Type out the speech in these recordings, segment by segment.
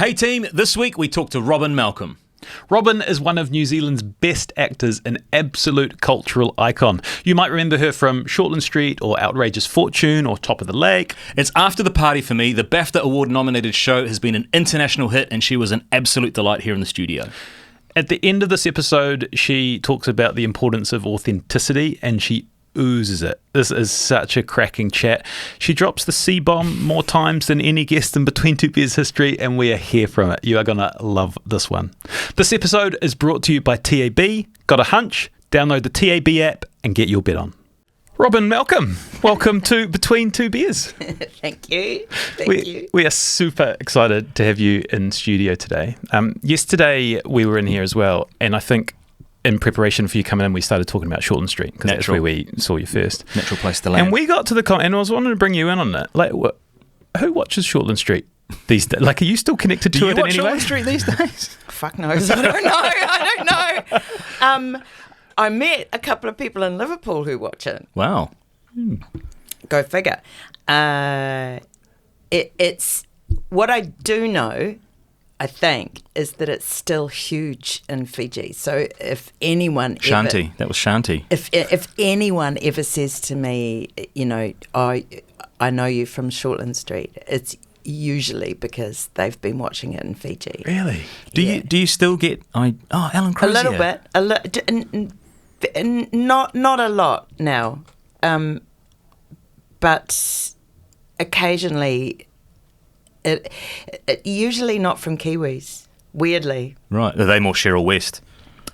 Hey team, this week we talk to Robyn Malcolm. Robyn is one of New Zealand's best actors, an absolute cultural icon. You might remember her from Shortland Street or Outrageous Fortune or Top of the Lake. It's after the party for me. The BAFTA award-nominated show has been an international hit and she was an absolute delight here in the studio. At the end of this episode, she talks about the importance of authenticity and she oozes it. This is such a cracking chat. She drops the C-bomb more times than any guest in Between Two Beers history, and we are here from it. You are going to love this one. This episode is brought to you by TAB. Got a hunch? Download the TAB app and get your bet on. Robyn Malcolm, welcome to Between Two Beers. Thank you. Thank you. We are super excited to have you in studio today. Yesterday we were in here as well, and I think in preparation for you coming in, we started talking about Shortland Street because that's where we saw you first. Natural place to land. And we got to the and I was wanting to bring you in on that. Like, who watches Shortland Street these days? Like, are you still connected to it in any way? Do you watch Shortland Street these days? Fuck knows. I don't know. I met a couple of people in Liverpool who watch it. Wow. Go figure. It's what I do know, I think, is that it's still huge in Fiji. So if anyone Shanti. That was Shanti. If anyone ever says to me, you know, I know you from Shortland Street, it's usually because they've been watching it in Fiji. Really? Do you still get Alan Crozier? A little bit. Not a lot now, but occasionally. It usually not from Kiwis, weirdly. Right. Are they more Cheryl West?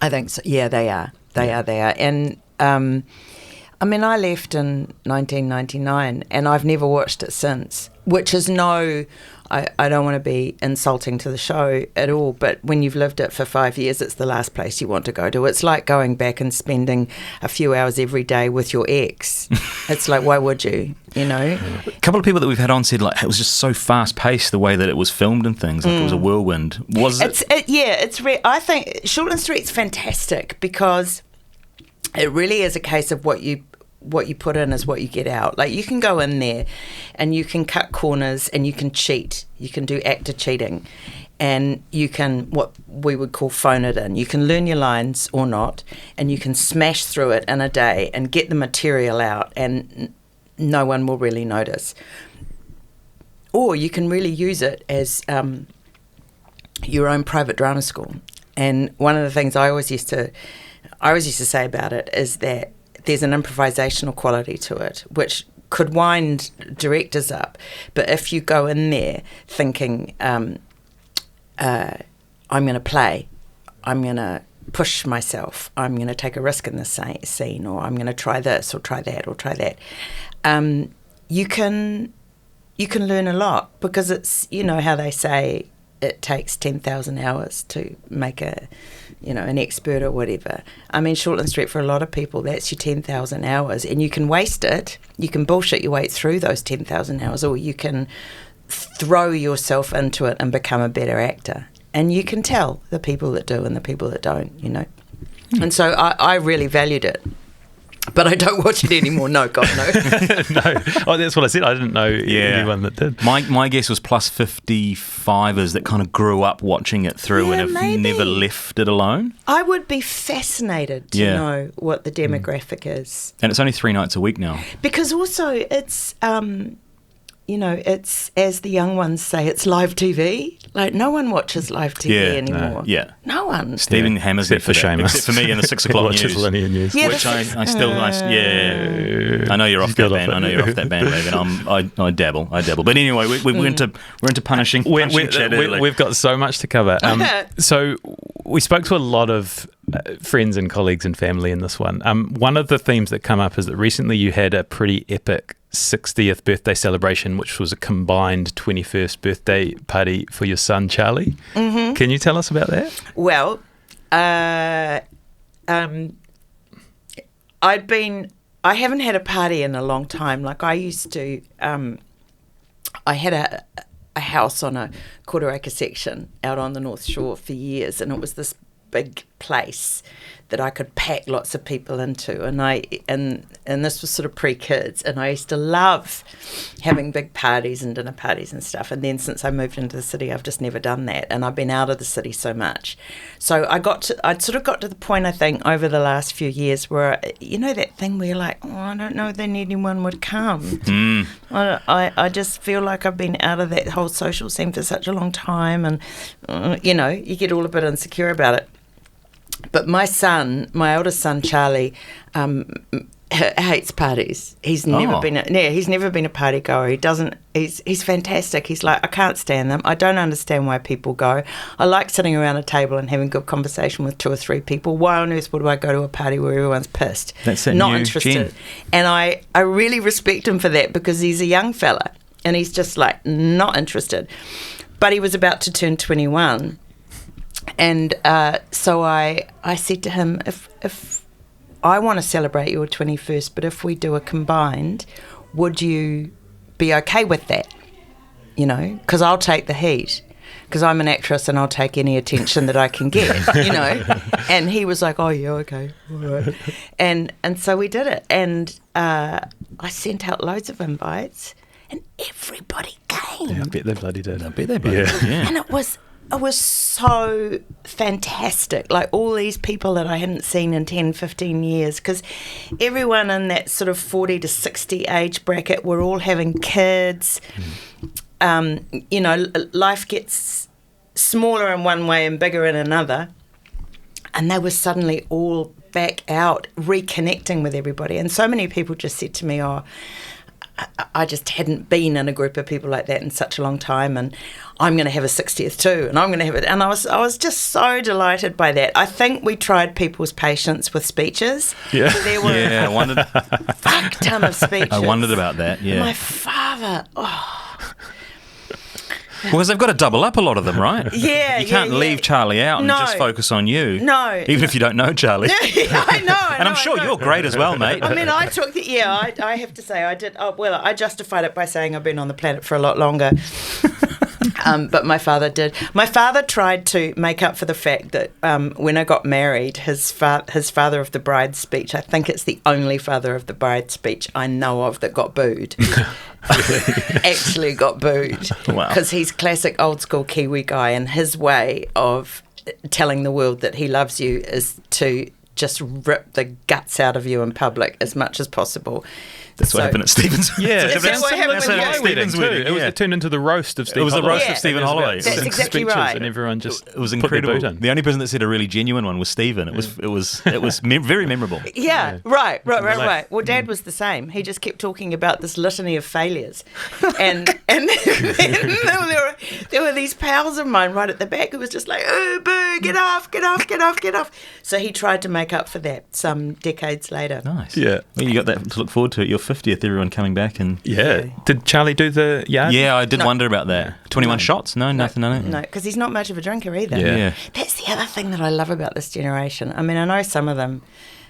I think so. Yeah, they are. They are. And, I mean, I left in 1999 and I've never watched it since, which is I don't want to be insulting to the show at all, but when you've lived it for 5 years, it's the last place you want to go to. It's like going back and spending a few hours every day with your ex. It's like, why would you, you know? A couple of people that we've had on said, like, it was just so fast-paced, the way that it was filmed and things, like it was a whirlwind. Was it? I think Shortland Street's fantastic because it really is a case of what you put in is what you get out. Like, you can go in there and you can cut corners and you can cheat. You can do actor cheating and you can, what we would call, phone it in. You can learn your lines or not and you can smash through it in a day and get the material out and no one will really notice. Or you can really use it as your own private drama school. And one of the things I always used to say about it is that there's an improvisational quality to it, which could wind directors up. But if you go in there thinking, I'm going to play, I'm going to push myself, I'm going to take a risk in this scene, or I'm going to try this or try that or try that, you can learn a lot because it's, you know how they say it takes 10,000 hours to make an expert or whatever. I mean, Shortland Street, for a lot of people, that's your 10,000 hours, and you can waste it. You can bullshit your way through those 10,000 hours, or you can throw yourself into it and become a better actor. And you can tell the people that do and the people that don't, you know. And so I really valued it. But I don't watch it anymore. No, God, no. No. Oh, that's what I said. I didn't know anyone that did. My guess was plus 55ers that kind of grew up watching it through and have maybe never left it alone. I would be fascinated to know what the demographic is. And it's only 3 nights a week now. Because also it's, it's, as the young ones say, it's live TV. Like, no one watches live TV anymore. No one. Stephen hammers it for Seamus. Except for me in the 6 o'clock news. Watches linear news. Yeah, which I still, I know you're off that band. I know you're off that bandwagon. I dabble. But anyway, we're into punishing chat early. We've got so much to cover. So we spoke to a lot of friends and colleagues and family in this one. One of the themes that come up is that recently you had a pretty epic 60th birthday celebration, which was a combined 21st birthday party for your son Charlie. Mm-hmm. Can you tell us about that? Well, I haven't had a party in a long time. Like, I used to, I had a house on a quarter acre section out on the North Shore for years, and it was this big place that I could pack lots of people into, and this was sort of pre-kids, and I used to love having big parties and dinner parties and stuff. And then since I moved into the city, I've just never done that, and I've been out of the city so much. So I'd sort of got to the point, I think, over the last few years where, you know, that thing where you're like, oh, I don't know then anyone would come. I just feel like I've been out of that whole social scene for such a long time, and you know, you get all a bit insecure about it. But my oldest son, Charlie, hates parties. He's never been a party goer. He doesn't. He's fantastic. He's like, I can't stand them. I don't understand why people go. I like sitting around a table and having good conversation with 2 or 3 people. Why on earth would I go to a party where everyone's pissed? That's it. Not interested. Gene. And I really respect him for that, because he's a young fella and he's just like not interested. But he was about to turn 21. And so I said to him, if I want to celebrate your 21st, but if we do a combined, would you be okay with that? You know, because I'll take the heat, because I'm an actress and I'll take any attention that I can get, you know. And he was like, oh, yeah, okay, all right. And so we did it. And I sent out loads of invites, and everybody came. Yeah, I bet they bloody did. I bet they bloody did, yeah. And it was so fantastic, like all these people that I hadn't seen in 10, 15 years, because everyone in that sort of 40 to 60 age bracket were all having kids. You know, life gets smaller in one way and bigger in another, and they were suddenly all back out reconnecting with everybody. And so many people just said to me, oh, I just hadn't been in a group of people like that in such a long time, and I'm going to have a 60th too, and I'm going to have it. And I was just so delighted by that. I think we tried people's patience with speeches. Yeah, there were I wondered. a fuck ton of speeches. I wondered about that. Yeah, my father. Because they've got to double up a lot of them, right? Yeah, you can't leave Charlie out and just focus on you. No, even if you don't know Charlie. I know. And I'm sure you're great as well, mate. I mean, I took the I have to say I did. Oh, well, I justified it by saying I've been on the planet for a lot longer. But my father did. My father tried to make up for the fact that when I got married, his father of the bride speech, I think it's the only father of the bride speech I know of that got booed. Actually got booed. Wow. Because he's classic old school Kiwi guy, and his way of telling the world that he loves you is to just rip the guts out of you in public as much as possible. That's what happened at Stephen's. Yeah, that's what happened at Stephen's wedding. Yeah. It turned into the roast of Stephen. It was the Holloway. roast of Stephen Holloway. That's exactly right. And everyone just it was incredible. The only person that said a really genuine one was Stephen. It was very memorable. Yeah, right. Well, Dad was the same. He just kept talking about this litany of failures, and then there were these pals of mine right at the back who was just like, oh, boo, get off. So he tried to make up for that some decades later. Nice. Yeah. Well, you got that to look forward to at your 50th, everyone coming back. And yeah. Did Charlie do the yard? Yeah, I did wonder about that. 21 shots? No, nothing. No, because he's not much of a drinker either. Yeah. That's the other thing that I love about this generation. I mean, I know some of them.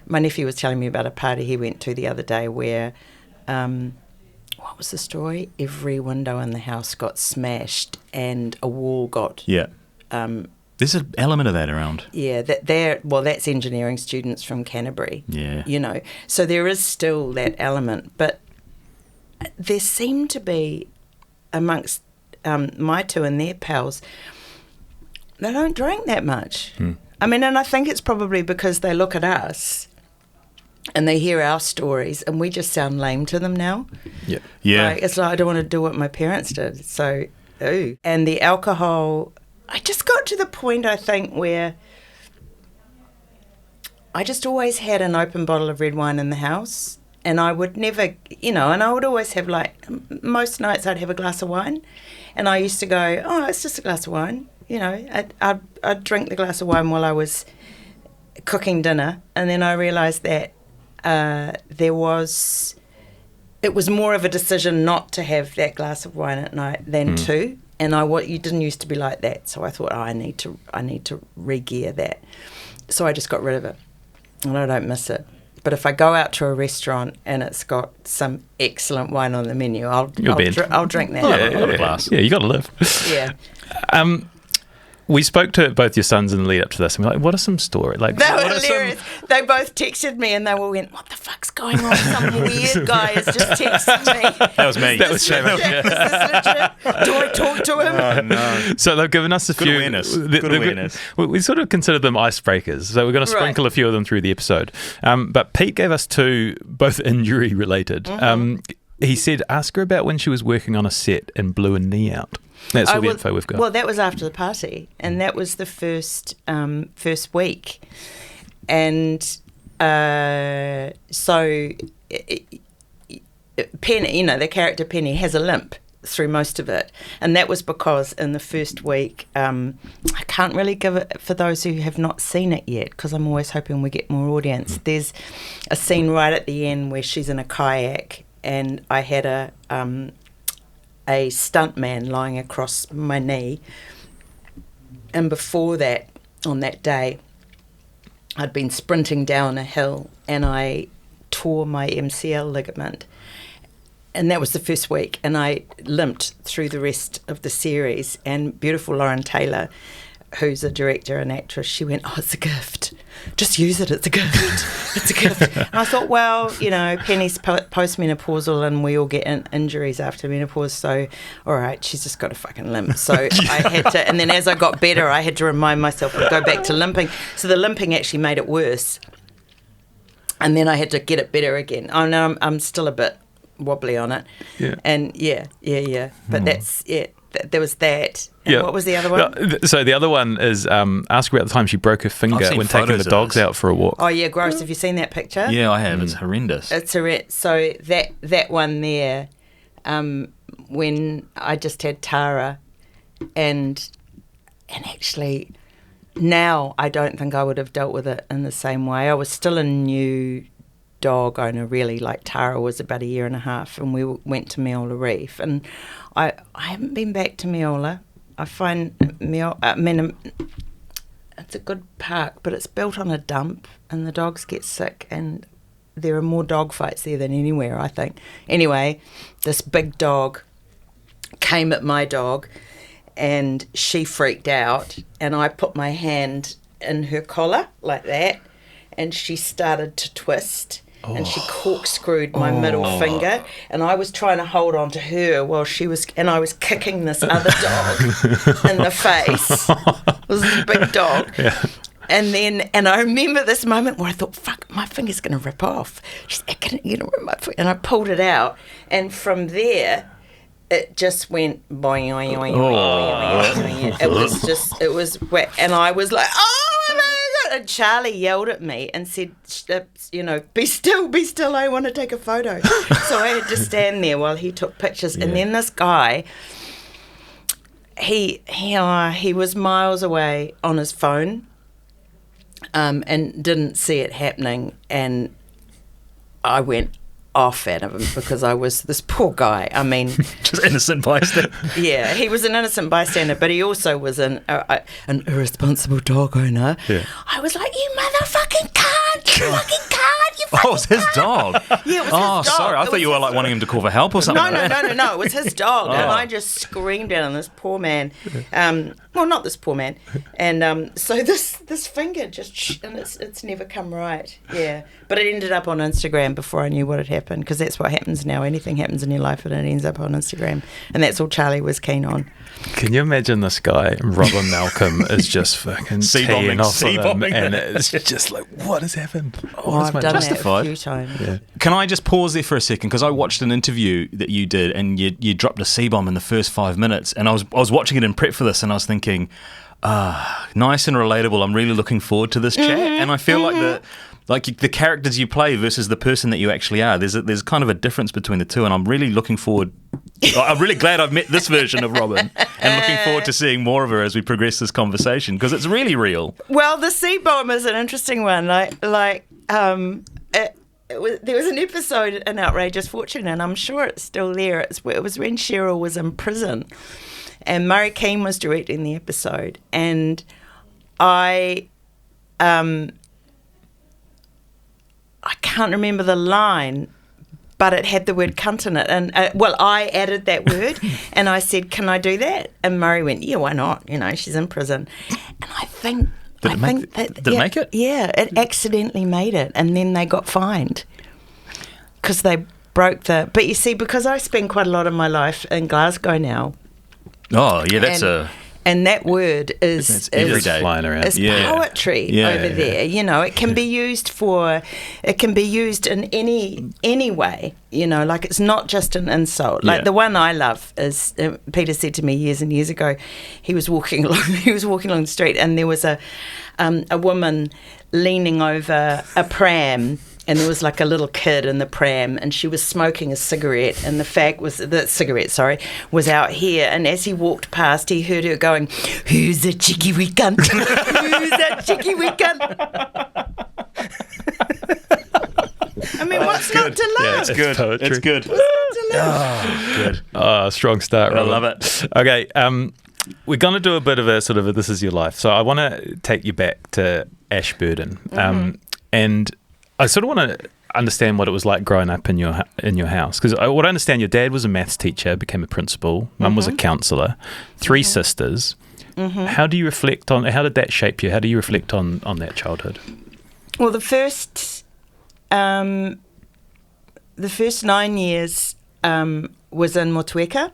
My nephew was telling me about a party he went to the other day where, what was the story? Every window in the house got smashed and a wall got... Yeah. There's an element of that around. Yeah, that's engineering students from Canterbury. Yeah. You know, so there is still that element. But there seem to be, amongst my two and their pals, they don't drink that much. I mean, and I think it's probably because they look at us and they hear our stories and we just sound lame to them now. Yeah. Yeah. Like, it's like, I don't want to do what my parents did. So, ooh. And the alcohol... I just got to the point, I think, where I just always had an open bottle of red wine in the house, and I would never, you know, and I would always have, like, most nights I'd have a glass of wine, and I used to go, oh, it's just a glass of wine, you know. I'd drink the glass of wine while I was cooking dinner, and then I realised that it was more of a decision not to have that glass of wine at night than to. And you didn't used to be like that, so I thought, I need to re-gear that. So I just got rid of it, and I don't miss it. But if I go out to a restaurant and it's got some excellent wine on the menu, I'll drink that. Yeah, you got to live. Yeah. We spoke to both your sons in the lead up to this, and we're like, what are some stories? Like, they were hilarious. They both texted me and they all went, what the fuck's going on? Some weird guy has just texted me. That was me. That was Cheryl. Do I talk to him? Oh, no. So they've given us a Good few. awareness. Good awareness. We sort of consider them icebreakers. So we're going to sprinkle a few of them through the episode. But Pete gave us two, both injury related. He said, ask her about when she was working on a set and blew a knee out. That's all the info we've got. Well, that was after the party, and that was the first week. And so Penny, the character Penny, has a limp through most of it, and that was because in the first week, I can't really give it for those who have not seen it yet, because I'm always hoping we get more audience. There's a scene right at the end where she's in a kayak, and I had a stuntman lying across my knee, and before that, on that day, I'd been sprinting down a hill and I tore my MCL ligament, and that was the first week, and I limped through the rest of the series. And beautiful Lauren Taylor, who's a director and actress, she went, oh, it's a gift. Just use it. It's a gift. It's a gift. And I thought, well, Penny's postmenopausal and we all get injuries after menopause. So, all right, she's just got a fucking limp. So I had to, and then as I got better, I had to remind myself to go back to limping. So the limping actually made it worse. And then I had to get it better again. Oh, no, I'm still a bit wobbly on it. Yeah. And yeah. But that's, there was that. And what was the other one? So the other one is ask her about the time she broke her finger when taking the dogs out for a walk. Oh yeah, gross. Have you seen that picture? Yeah, I have. It's horrendous. It's horrendous. So that one there, when I just had Tara, and actually now I don't think I would have dealt with it in the same way. I was still a new dog owner, really. Like Tara was about 1.5 years, and we went to Meola Reef, and I haven't been back to Meola. I find it's a good park, but it's built on a dump, and the dogs get sick, and there are more dog fights there than anywhere, I think. Anyway, this big dog came at my dog, and she freaked out, and I put my hand in her collar like that, and she started to twist. And she corkscrewed my middle finger, and I was trying to hold on to her while I was kicking this other dog in the face. It was a big dog. Yeah. And I remember this moment where I thought, fuck, my finger's going to rip off. She's going to rip my finger. And I pulled it out, and from there, it just went boing, boing, boing, boing, boing. It was wet, and I was like, oh! And Charlie yelled at me and said, be still, I want to take a photo. So I had to stand there while he took pictures. Yeah. And then this guy, he was miles away on his phone and didn't see it happening. And I went off at him because I was this poor guy. I mean, just innocent bystander. Yeah, he was an innocent bystander, but he also was an irresponsible dog owner. Yeah. I was like, you motherfucking cunt! You fucking cunt! You fucking it's his dog. Yeah, it was his dog. Sorry, I thought you were like wanting him to call for help or something. No, it was his dog, and I just screamed at him. This poor man. Well, not this poor man. And so this finger just, and it's never come right. Yeah, but it ended up on Instagram before I knew what had happened, because that's what happens now. Anything happens in your life and it ends up on Instagram, and that's all Charlie was keen on. Can you imagine this guy, Robyn Malcolm, is just fucking teeing off of him, and it's just like, what has happened? I've done that a few times. Yeah. Can I just pause there for a second, because I watched an interview that you did, and you dropped a C-bomb in the first 5 minutes, and I was watching it in prep for this, and I was thinking, nice and relatable. I'm really looking forward to this chat, and I feel like the characters you play versus the person that you actually are, there's kind of a difference between the two, and I'm really looking forward. I'm really glad I've met this version of Robyn, and looking forward to seeing more of her as we progress this conversation, because it's really real. Well, the C-bomb is an interesting one. There was an episode in Outrageous Fortune, and I'm sure it's still there. It was when Cheryl was in prison, and Murray Keane was directing the episode, and I can't remember the line, but it had the word cunt in it. And, I added that word and I said, can I do that? And Murray went, yeah, why not? She's in prison. And I think... Did it make it? Yeah, it accidentally made it. And then they got fined because they broke the... But you see, because I spend quite a lot of my life in Glasgow now... Oh, yeah, that's And that word is every day flying around. It's poetry over there. It can be used in any way. Like it's not just an insult. Like the one I love is Peter said to me years and years ago. He was walking along the street and there was a woman leaning over a pram. And there was like a little kid in the pram and she was smoking a cigarette and the cigarette was out here. And as he walked past, he heard her going, who's a chicky wee cunt? Who's a chicky wee cunt? I mean, what's not to love? Yeah, it's good. Poetry. It's good. What's not to love? Good. Oh, strong start, I Robyn. love it. Okay, we're going to do a bit of a sort of this is your life. So I want to take you back to Ashburton. And I sort of want to understand what it was like growing up in your house, because what I understand, your dad was a maths teacher, became a principal. Mum was a counsellor, 3 sisters. How do you reflect on? How did that shape you? How do you reflect on that childhood? Well, the first 9 years was in Motueka,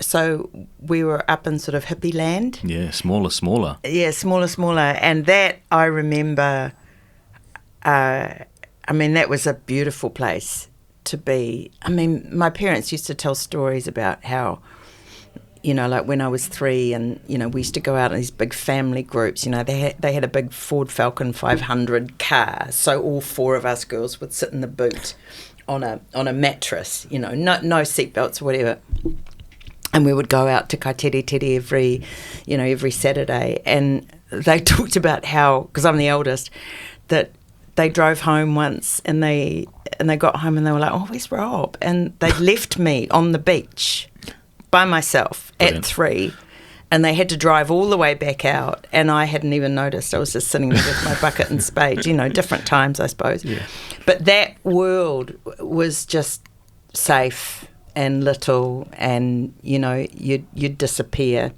so we were up in sort of hippie land. Yeah, smaller. Yeah, smaller, and that I remember. That was a beautiful place to be. My parents used to tell stories about how, like when I was 3 and, we used to go out in these big family groups. They had a big Ford Falcon 500 car. So all 4 of us girls would sit in the boot on a mattress, no seatbelts or whatever. And we would go out to Kaiteri every Saturday. And they talked about how, because I'm the eldest, that they drove home once and they got home and they were like, oh, where's Rob? And they left me on the beach by myself at 3 and they had to drive all the way back out and I hadn't even noticed. I was just sitting there with my bucket and spade, different times, I suppose. Yeah. But that world was just safe and little and, you'd disappear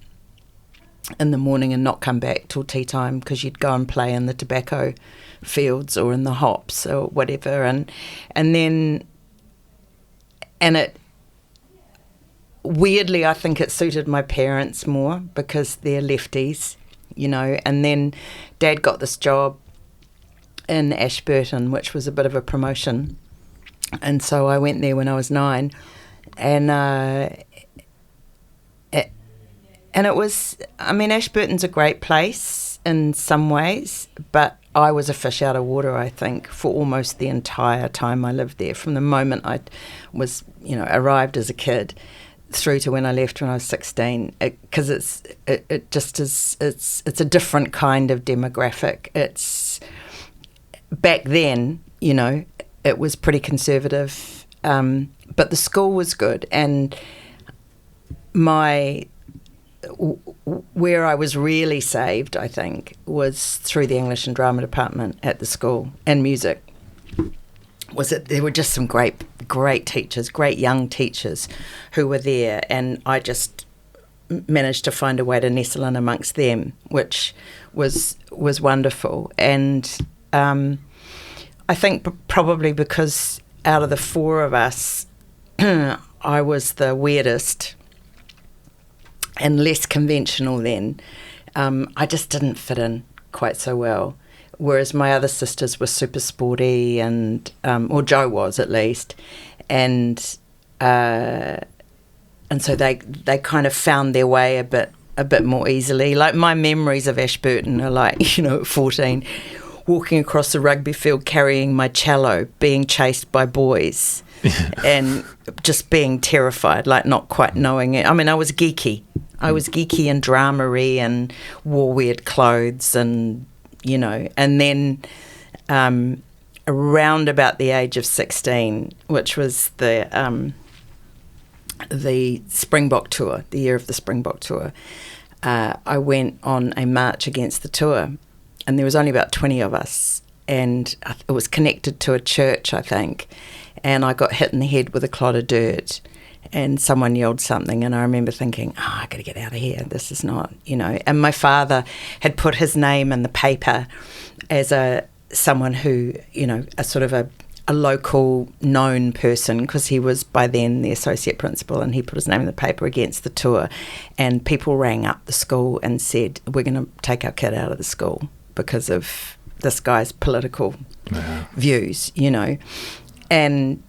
in the morning and not come back till tea time because you'd go and play in the tobacco fields or in the hops or whatever, and it weirdly I think it suited my parents more because they're lefties, and then Dad got this job in Ashburton, which was a bit of a promotion, and so I went there when I was 9, and it was, Ashburton's a great place in some ways, but I was a fish out of water, I think, for almost the entire time I lived there, from the moment I was, arrived as a kid through to when I left when I was 16, because it's a different kind of demographic. It's back then, it was pretty conservative, but the school was good, and where I was really saved, I think, was through the English and drama department at the school, and music. There were just some great teachers, great young teachers who were there, and I just managed to find a way to nestle in amongst them, which was wonderful. And I think probably because out of the 4 of us, I was the weirdest and less conventional then. I just didn't fit in quite so well, whereas my other sisters were super sporty, and or Jo was at least, and so they kind of found their way a bit more easily. Like my memories of Ashburton are like, at 14, walking across the rugby field carrying my cello, being chased by boys. And just being terrified, like not quite knowing it. I was geeky. I was geeky and drama-y and wore weird clothes and, and then around about the age of 16, which was the Springbok tour, the year of the Springbok tour, I went on a march against the tour, and there was only about 20 of us, and it was connected to a church, I think. and I got hit in the head with a clod of dirt, and someone yelled something, and I remember thinking, I got to get out of here. This is not, And my father had put his name in the paper as someone who, a sort of a local known person, because he was by then the associate principal, and he put his name in the paper against the tour, and people rang up the school and said, we're going to take our kid out of the school because of this guy's political views, And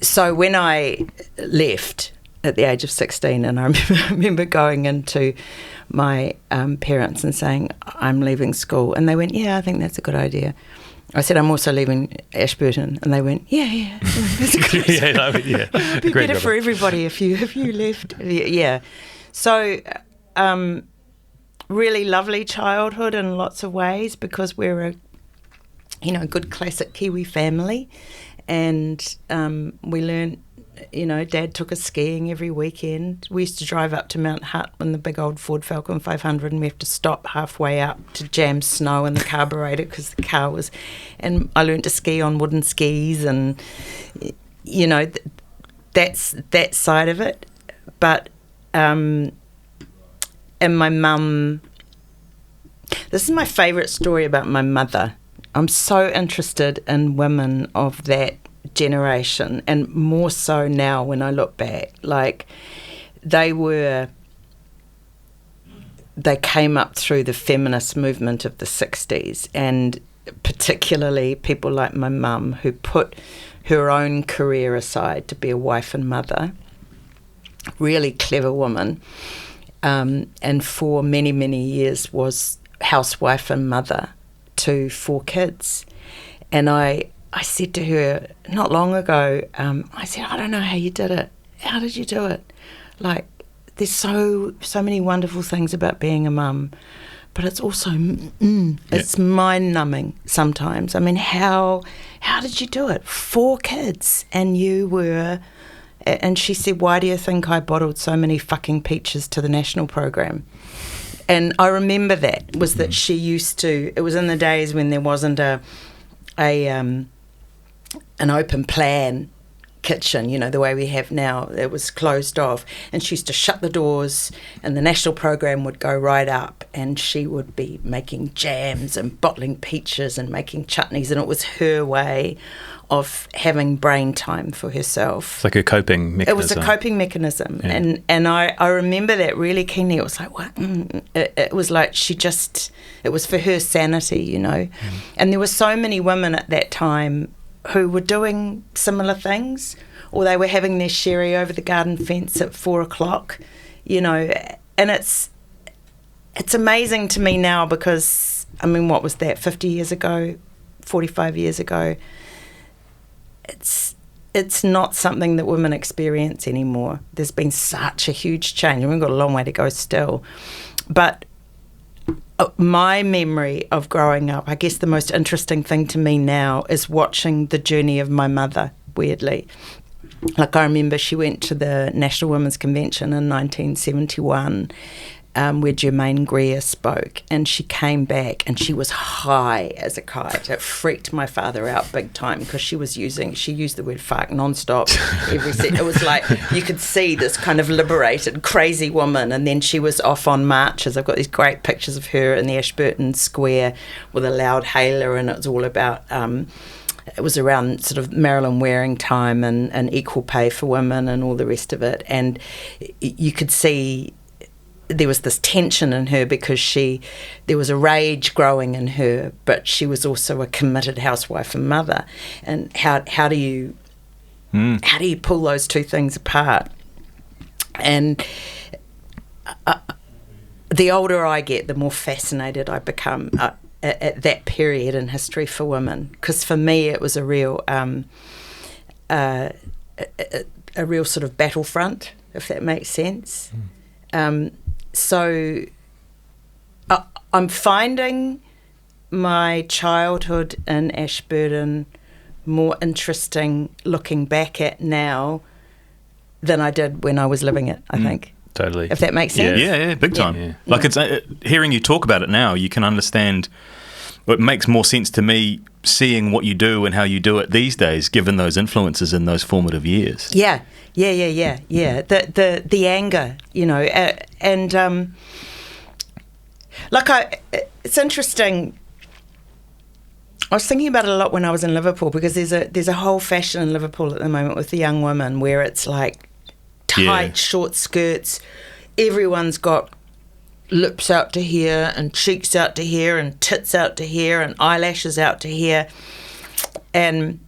so when I left at the age of 16, and I remember going into my parents and saying, I'm leaving school, and they went, yeah, I think that's a good idea. I said, I'm also leaving Ashburton, and they went, yeah, that's a good idea. It'd be better for everybody if you left. Yeah. So really lovely childhood in lots of ways, because we're a good classic Kiwi family, and we learned, Dad took us skiing every weekend. We used to drive up to Mount Hutt in the big old Ford Falcon 500, and we have to stop halfway up to jam snow in the carburetor because the car was... And I learned to ski on wooden skis, and, that's that side of it. But, and my mum... This is my favourite story about my mother. I'm so interested in women of that generation, and more so now when I look back. Like, they came up through the feminist movement of the 60s, and particularly people like my mum, who put her own career aside to be a wife and mother. Really clever woman, and for many, many years was housewife and mother to 4 kids. And I said to her not long ago, I said, I don't know how you did it. How did you do it? Like, there's so many wonderful things about being a mum, but it's also, it's mind-numbing sometimes. I mean, how did you do it? 4 kids, and you were... And she said, why do you think I bottled so many fucking peaches to the national program? And I remember that she used to... It was in the days when there wasn't an open plan kitchen, the way we have now. It was closed off, and she used to shut the doors, and the national program would go right up, and she would be making jams and bottling peaches and making chutneys, and it was her way of having brain time for herself. It's like a coping mechanism. It was a coping mechanism, and I remember that really keenly. It was like, what? It was like it was for her sanity, And there were so many women at that time who were doing similar things, or they were having their sherry over the garden fence at 4:00, and it's amazing to me now, because, I mean, what was that, 50 years ago, 45 years ago? It's not something that women experience anymore. There's been such a huge change, and we've got a long way to go still. But my memory of growing up, I guess the most interesting thing to me now is watching the journey of my mother, weirdly. Like, I remember she went to the National Women's Convention in 1971, where Germaine Greer spoke, and she came back and she was high as a kite. It freaked my father out big time, because she used the word fuck nonstop every set. It was like you could see this kind of liberated, crazy woman, and then she was off on marches. I've got these great pictures of her in the Ashburton Square with a loud hailer, and it was all about... it was around sort of Marilyn Waring time and equal pay for women and all the rest of it. And you could see... there was this tension in her, because there was a rage growing in her, but she was also a committed housewife and mother. And how do you pull those two things apart? And the older I get, the more fascinated I become at that period in history for women, because for me it was a real sort of battlefront, if that makes sense. So I'm finding my childhood in Ashburton more interesting looking back at now than I did when I was living it, I think. Totally. If that makes sense. Yeah, big time. Yeah. Like, it's hearing you talk about it now, you can understand it makes more sense to me seeing what you do and how you do it these days, given those influences in those formative years. Yeah. The anger, it's interesting. I was thinking about it a lot when I was in Liverpool, because there's a whole fashion in Liverpool at the moment with the young women where it's like tight, short skirts. Everyone's got lips out to here and cheeks out to here and tits out to here and eyelashes out to here. And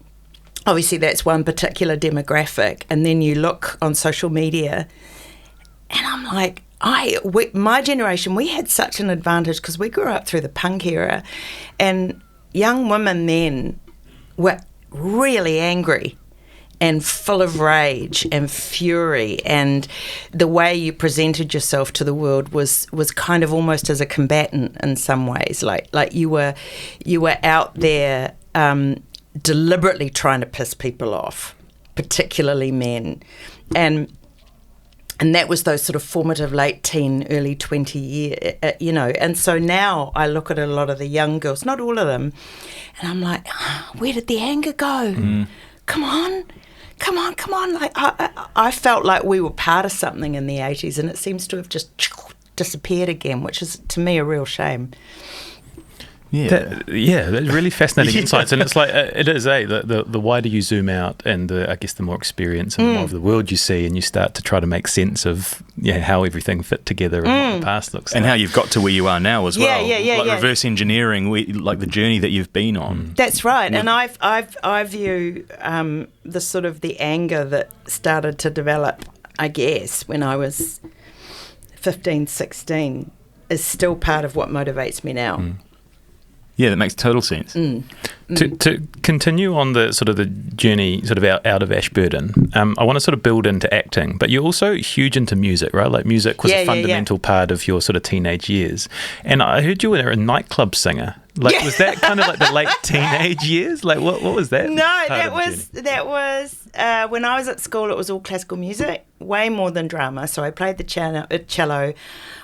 obviously that's one particular demographic. And then you look on social media and I'm like, my generation, we had such an advantage because we grew up through the punk era, and young women then were really angry and full of rage and fury, and the way you presented yourself to the world was kind of almost as a combatant in some ways, like you were out there deliberately trying to piss people off, particularly men, and that was those sort of formative late teen, early 20 year, and so now I look at a lot of the young girls, not all of them, and I'm like, where did the anger go? Come on. Like I felt like we were part of something in the 80s, and it seems to have just disappeared again, which is to me a real shame. That's really fascinating insights, and it's like it is the wider you zoom out, and I guess the more experience and the more of the world you see, and you start to try to make sense of how everything fit together and what the past looks like, and how you've got to where you are now as well. Like reverse engineering, like the journey that you've been on. That's right, and I view the sort of the anger that started to develop, I guess, when I was 15, 16, is still part of what motivates me now. Yeah, that makes total sense. To continue on the sort of the journey sort of out of Ashburton, I want to sort of build into acting, but you're also huge into music, right? Like music was a fundamental part of your sort of teenage years. And I heard you were a nightclub singer. Like, was that kind of like the late teenage years? Like, what was that? No, that was when I was at school. It was all classical music, way more than drama. So I played the cello,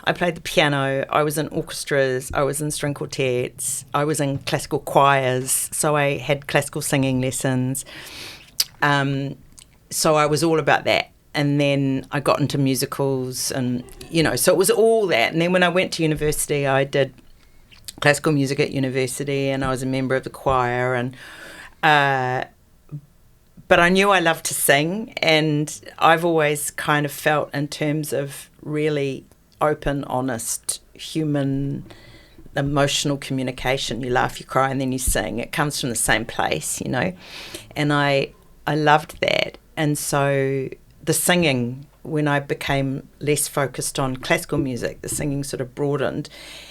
I played the piano. I was in orchestras. I was in string quartets. I was in classical choirs. So I had classical singing lessons. So I was all about that. And then I got into musicals, and so it was all that. And then when I went to university, I did classical music at university, and I was a member of the choir, and but I knew I loved to sing, and I've always kind of felt in terms of really open, honest, human, emotional communication. You laugh, you cry, and then you sing. It comes from the same place, and I loved that. And so the singing, when I became less focused on classical music, the singing sort of broadened.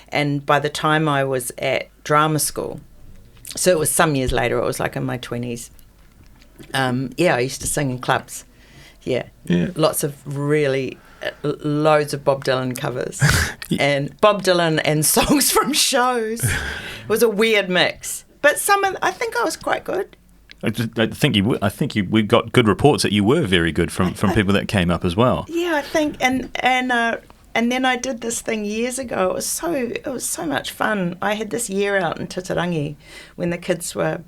And by the time I was at drama school, so it was some years later, it was like in my 20s, I used to sing in clubs. Yeah. Lots of really, loads of Bob Dylan covers. And Bob Dylan and songs from shows. It was a weird mix. But I think I was quite good. I think we got good reports that you were very good from people that came up as well. Yeah, I think, and then I did this thing years ago. It was so much fun. I had this year out in Titirangi when the kids were.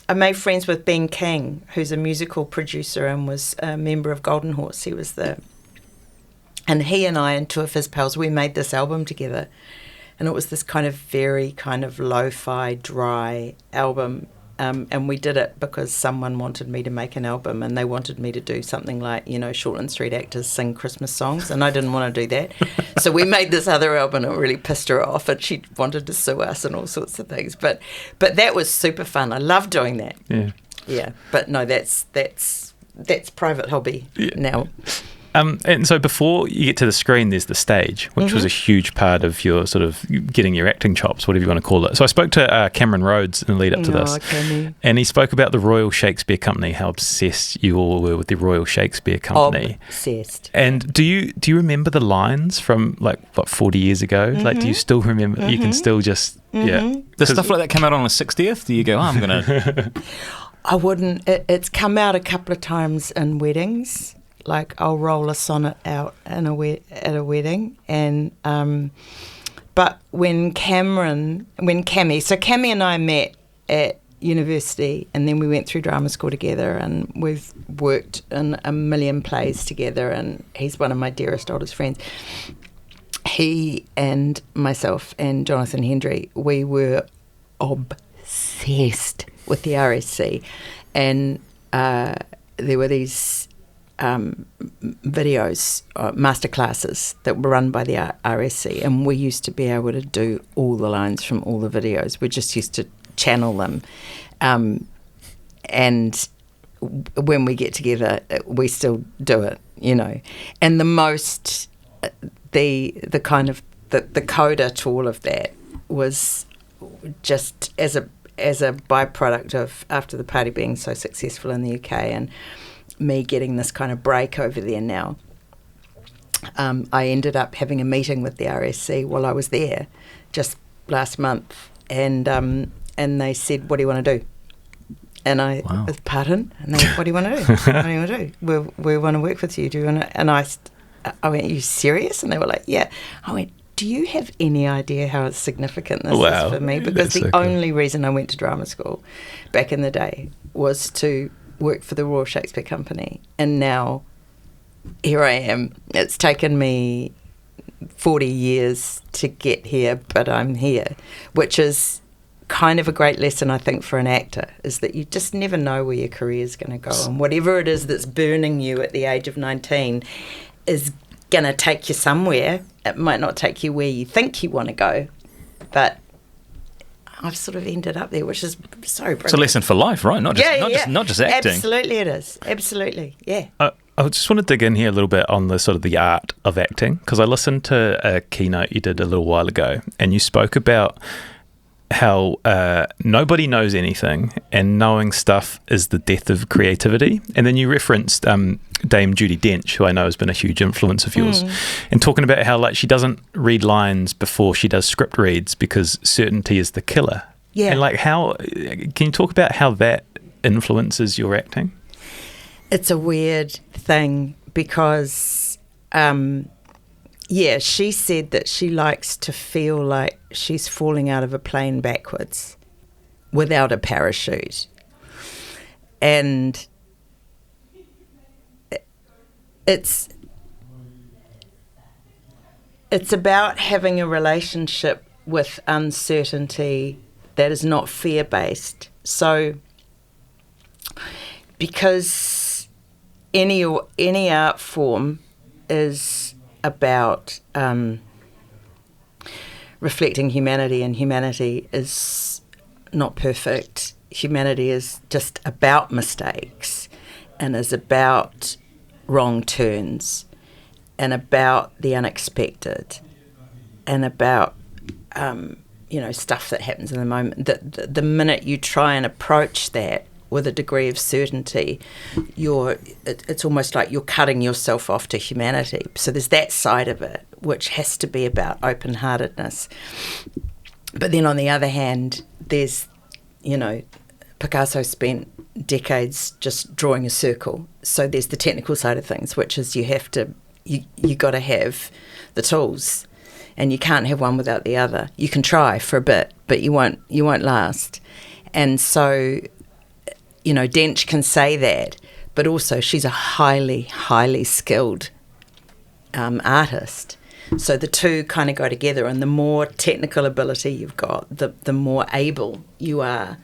I made friends with Ben King, who's a musical producer and was a member of Golden Horse. And he and I and two of his pals, we made this album together, and it was this kind of very kind of lo-fi, dry album. And we did it because someone wanted me to make an album, and they wanted me to do something like, Shortland Street actors sing Christmas songs, and I didn't want to do that. So we made this other album, and it really pissed her off, and she wanted to sue us and all sorts of things. But that was super fun. I love doing that. Yeah. But no, that's private hobby now. And so before you get to the screen, there's the stage, which was a huge part of your sort of getting your acting chops, whatever you want to call it. So I spoke to Cameron Rhodes in the lead up to this, and he spoke about the Royal Shakespeare Company, how obsessed you all were with the Royal Shakespeare Company. Obsessed. And do you remember the lines from 40 years ago? Like, do you still remember? You can still just The stuff like that came out on a 60th. Do you go, I'm gonna? I wouldn't. It's come out a couple of times in weddings. Like, I'll roll a sonnet out at a wedding, and But when Cammy and I met at university, and then we went through drama school together, and we've worked in a million plays together, and he's one of my dearest, oldest friends. He and myself and Jonathan Hendry, we were obsessed with the RSC, and there were these videos, masterclasses that were run by the RSC, and we used to be able to do all the lines from all the videos. We just used to channel them, and when we get together, we still do it, And the most, the kind of the coda to all of that was just as a byproduct of after the party being so successful in the UK and me getting this kind of break over there now. I ended up having a meeting with the RSC while I was there just last month, and they said, "What do you want to do?" And I, Wow. Pardon? And they, "What do you want to do? What do you want to do? We want to work with you. Do you want to?" And I went, "Are you serious?" And they were like, "Yeah." I went, "Do you have any idea how significant this Wow. is for me?" Because That's so the cool. only reason I went to drama school back in the day was to work for the Royal Shakespeare Company, and now here I am. It's taken me 40 years to get here, but I'm here, which is kind of a great lesson, I think, for an actor, is that you just never know where your career is going to go, and whatever it is that's burning you at the age of 19 is going to take you somewhere. It might not take you where you think you want to go, but I've sort of ended up there, which is so brilliant. It's a lesson for life, right? Not just acting. Absolutely it is. Absolutely, yeah. I just want to dig in here a little bit on the sort of the art of acting, because I listened to a keynote you did a little while ago, and you spoke about how nobody knows anything, and knowing stuff is the death of creativity. And then you referenced Dame Judi Dench, who I know has been a huge influence of yours, and talking about how like she doesn't read lines before she does script reads because certainty is the killer. Yeah. And like how can you talk about how that influences your acting? It's a weird thing because, she said that she likes to feel like she's falling out of a plane backwards without a parachute. And it's about having a relationship with uncertainty that is not fear-based. So, because any art form is about reflecting humanity, and humanity is not perfect. Humanity is just about mistakes, and is about wrong turns, and about the unexpected, and about stuff that happens in the moment. The minute you try and approach that with a degree of certainty, it's almost like you're cutting yourself off to humanity. So there's that side of it, which has to be about open-heartedness. But then on the other hand, there's, Picasso spent decades just drawing a circle. So there's the technical side of things, which is you got to have the tools, and you can't have one without the other. You can try for a bit, but you won't last. And so, Dench can say that, but also she's a highly, highly skilled artist. So the two kind of go together, and the more technical ability you've got, the more able you are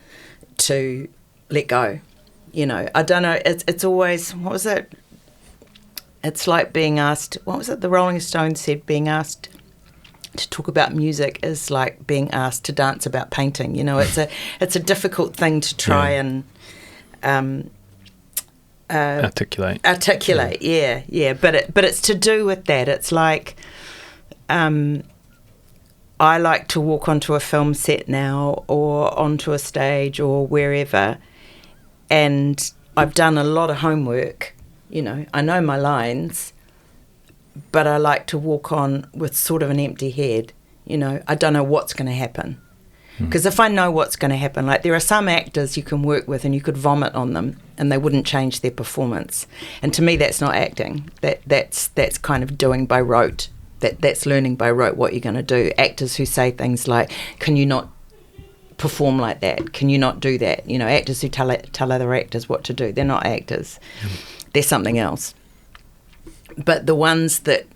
to let go. I don't know, it's always, what was it? It's like being asked, what was it the Rolling Stones said, being asked to talk about music is like being asked to dance about painting. It's a difficult thing to try and articulate. Yeah. But it's to do with that. It's like I like to walk onto a film set now, or onto a stage, or wherever, and I've done a lot of homework. I know my lines, but I like to walk on with sort of an empty head. I don't know what's going to happen. Because if I know what's going to happen, like there are some actors you can work with and you could vomit on them and they wouldn't change their performance. And to me, that's not acting. That's kind of doing by rote. That's learning by rote what you're going to do. Actors who say things like, can you not perform like that? Can you not do that? You know, actors who tell other actors what to do. They're not actors. They're something else. But the ones that,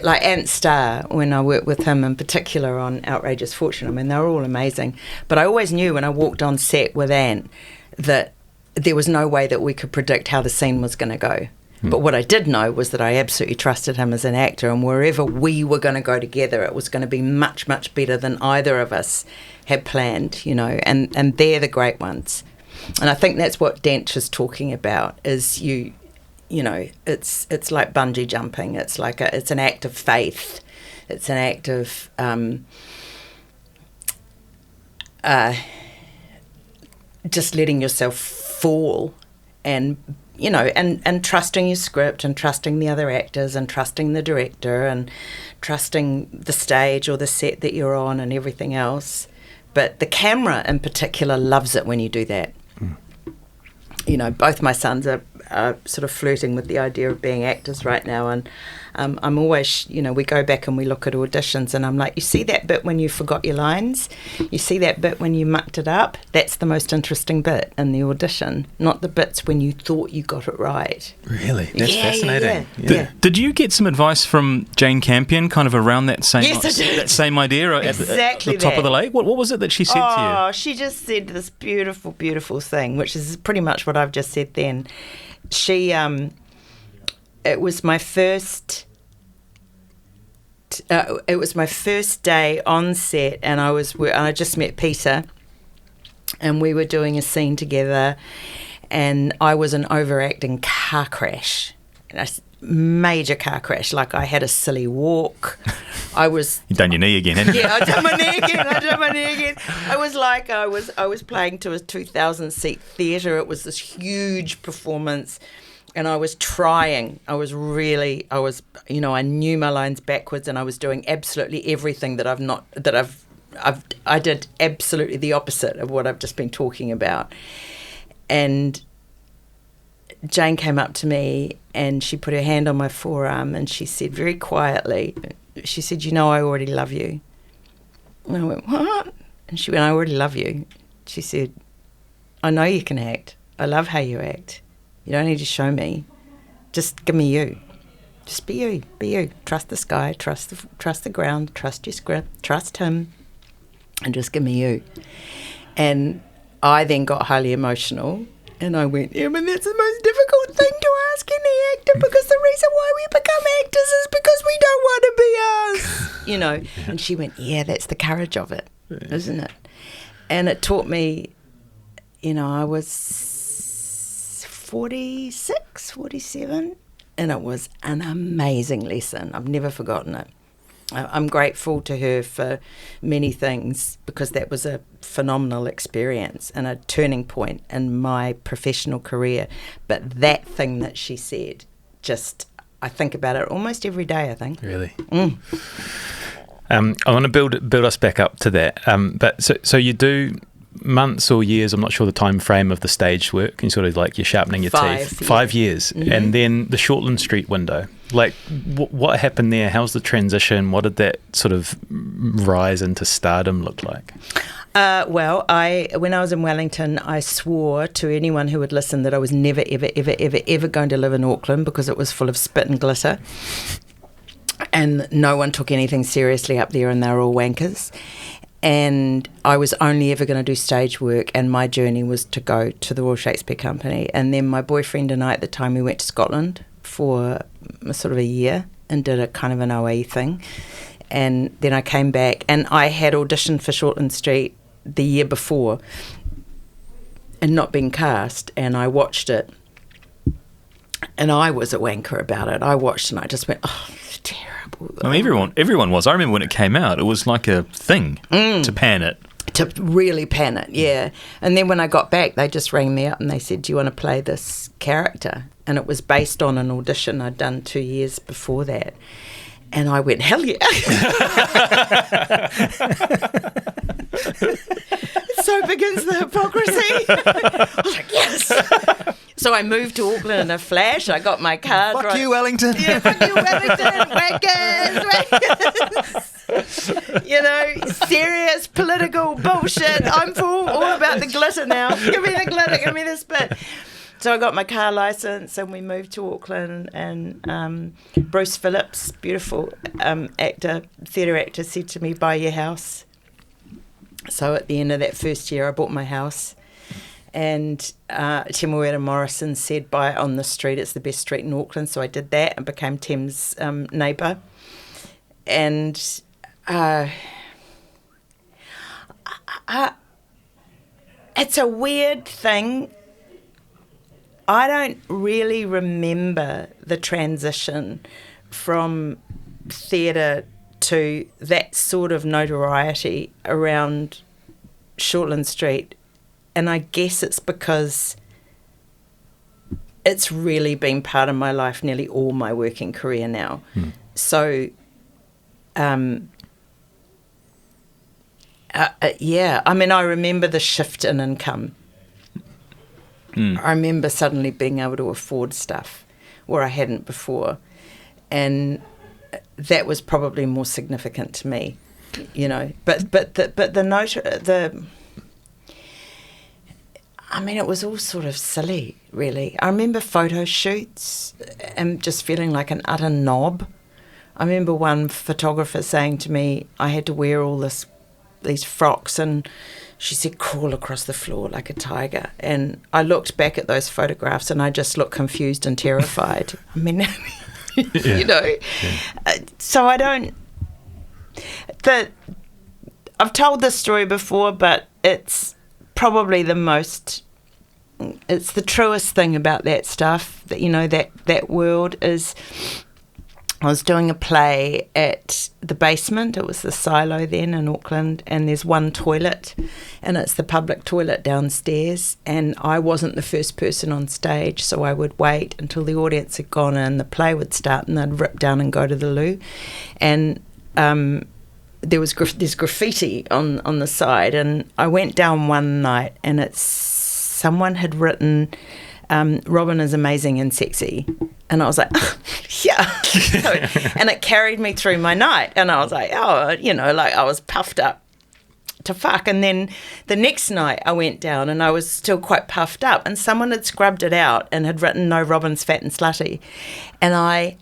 like Antony Starr, when I worked with him in particular on Outrageous Fortune, I mean, they were all amazing. But I always knew when I walked on set with Ant that there was no way that we could predict how the scene was going to go. But what I did know was that I absolutely trusted him as an actor, and wherever we were going to go together, it was going to be much, much better than either of us had planned, you know, and they're the great ones. And I think that's what Dench is talking about, is you know, it's like bungee jumping. It's like it's an act of faith. It's an act of just letting yourself fall and, you know, and trusting your script and trusting the other actors and trusting the director and trusting the stage or the set that you're on and everything else. But the camera in particular loves it when you do that. You know, both my sons are sort of flirting with the idea of being actors right now, and I'm always, you know, we go back and we look at auditions, and I'm like, you see that bit when you forgot your lines? You see that bit when you mucked it up? That's the most interesting bit in the audition, not the bits when you thought you got it right. Really? That's fascinating. Yeah. Did you get some advice from Jane Campion kind of around that same Yes, I did. that same idea Exactly at the top that. of the lake? What was it that she said to you? Oh, she just said this beautiful, beautiful thing, which is pretty much what I've just said then. She, it was my first day on set, and I just met Peter, and we were doing a scene together, and I was an overacting car crash, a major car crash. Like, I had a silly walk. You've done your knee again, haven't you? Yeah, I done my knee again. I was like, I was playing to a 2,000 seat theatre. It was this huge performance, and I was trying. I knew my lines backwards, and I was doing absolutely everything I did absolutely the opposite of what I've just been talking about. And Jane came up to me and she put her hand on my forearm and she said very quietly, she said, you know, I already love you. And I went, what? And she went, I already love you. She said, I know you can act. I love how you act. You don't need to show me. Just give me you. Just be you. Be you. Trust the sky. Trust the ground. Trust your script. Trust him. And just give me you. And I then got highly emotional. And I went, yeah, but that's the most difficult thing to ask any actor, because the reason why we become actors is because we don't want to be us, you know. And she went, yeah, that's the courage of it, isn't it? And it taught me, you know, I was 46, 47, and it was an amazing lesson. I've never forgotten it. I'm grateful to her for many things, because that was a phenomenal experience and a turning point in my professional career. But that thing that she said, I think about it almost every day, I think. Really? I want to build us back up to that. But so you do months or years, I'm not sure the time frame of the stage work, and sort of like you're sharpening your teeth. 5 years. Mm-hmm. And then the Shortland Street window. Like, what happened there? How's the transition? What did that sort of rise into stardom look like? Well, when I was in Wellington, I swore to anyone who would listen that I was never, ever, ever, ever, ever going to live in Auckland, because it was full of spit and glitter. And no one took anything seriously up there, and they were all wankers. And I was only ever going to do stage work, and my journey was to go to the Royal Shakespeare Company. And then my boyfriend and I at the time, we went to Scotland for sort of a year and did a kind of an OE thing. And then I came back, and I had auditioned for Shortland Street the year before and not been cast, and I watched it. And I was a wanker about it. I watched and I just went, oh, it's terrible. I mean, everyone was. I remember when it came out, it was like a thing to pan it. To really pan it, yeah. And then when I got back, they just rang me up and they said, do you want to play this character? And it was based on an audition I'd done 2 years before that. And I went, hell yeah. So begins the hypocrisy. I was like, yes. So I moved to Auckland in a flash. I got my car. Fuck you, Wellington. Yeah, fuck you, Wellington. Wankers. You know, serious political bullshit. I'm all about the glitter now. Give me the glitter. Give me this bit. So I got my car license and we moved to Auckland, and Bruce Phillips, beautiful theatre actor, said to me, buy your house. So at the end of that first year I bought my house, and Te Moera Morrison said, buy it on the street, it's the best street in Auckland. So I did that and became Tim's neighbour. And it's a weird thing. I don't really remember the transition from theatre to that sort of notoriety around Shortland Street. And I guess it's because it's really been part of my life nearly all my working career now. So, yeah, I mean, I remember the shift in income. I remember suddenly being able to afford stuff where I hadn't before, and that was probably more significant to me, you know. But I mean, it was all sort of silly, really. I remember photo shoots and just feeling like an utter knob. I remember one photographer saying to me, I had to wear all these frocks, and she said, crawl across the floor like a tiger. And I looked back at those photographs and I just looked confused and terrified. I mean, you know. Yeah. So I don't... I've told this story before, but it's probably it's the truest thing about that stuff, that, you know, that world is... I was doing a play at the Basement. It was the Silo then in Auckland, and there's one toilet, and it's the public toilet downstairs, and I wasn't the first person on stage, so I would wait until the audience had gone in, the play would start, and I'd rip down and go to the loo. And there's graffiti on the side, and I went down one night, and someone had written... Robyn is amazing and sexy. And I was like, oh, yeah. And it carried me through my night. And I was like, oh, you know, like I was puffed up to fuck. And then the next night I went down and I was still quite puffed up. And someone had scrubbed it out and had written, no, Robyn's fat and slutty. And I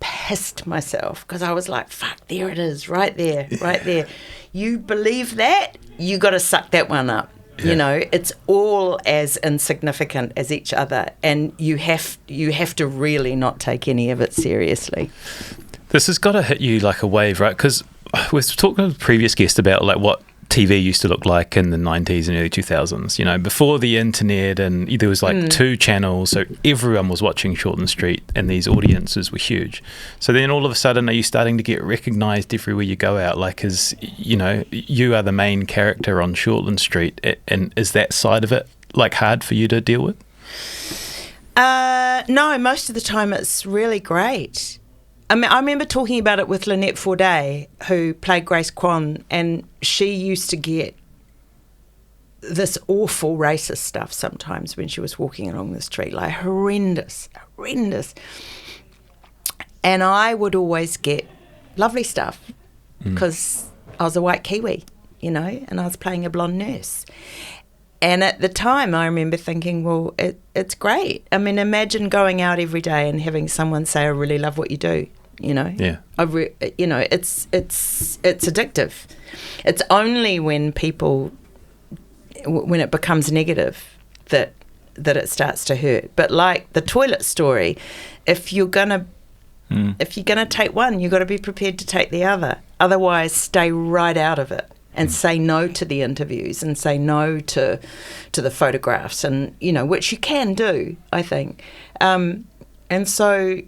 pissed myself because I was like, fuck, there it is, right there, right there. You believe that? You got to suck that one up. Yeah. You know, it's all as insignificant as each other, and you have to really not take any of it seriously. This has got to hit you like a wave, right? Because we were talking to the previous guest about like what TV used to look like in the 90s and early 2000s, you know, before the internet, and there was like 2 channels, so everyone was watching Shortland Street and these audiences were huge. So then all of a sudden, are you starting to get recognised everywhere you go out? Like, as you know, you are the main character on Shortland Street, and is that side of it like hard for you to deal with? No, most of the time it's really great. I mean, I remember talking about it with Lynette Forday, who played Grace Kwan, and she used to get this awful racist stuff sometimes when she was walking along the street, like horrendous. And I would always get lovely stuff because I was a white Kiwi, you know, and I was playing a blonde nurse. And at the time, I remember thinking, well, it's great. I mean, imagine going out every day and having someone say, I really love what you do. You know, yeah. You know, it's addictive. It's only when it becomes negative that it starts to hurt. But like the toilet story, if you're gonna take one, you've got to be prepared to take the other. Otherwise, stay right out of it and say no to the interviews and say no to the photographs, and you know, which you can do, I think. And so.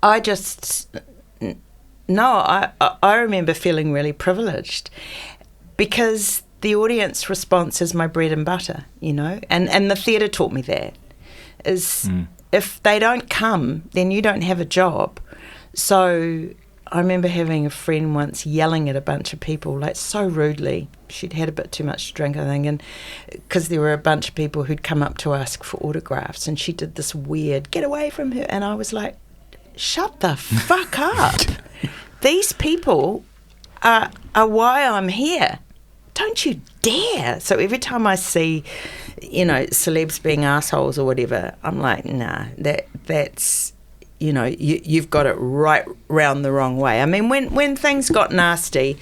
I remember feeling really privileged because the audience response is my bread and butter, you know, and the theatre taught me that is if they don't come, then you don't have a job. So I remember having a friend once yelling at a bunch of people, like so rudely. She'd had a bit too much to drink, I think, and because there were a bunch of people who'd come up to ask for autographs, and she did this weird, get away from her. And I was like, shut the fuck up. These people are why I'm here. Don't you dare. So every time I see, celebs being assholes or whatever, I'm like, nah, that's... you've got it right round the wrong way. I mean, when things got nasty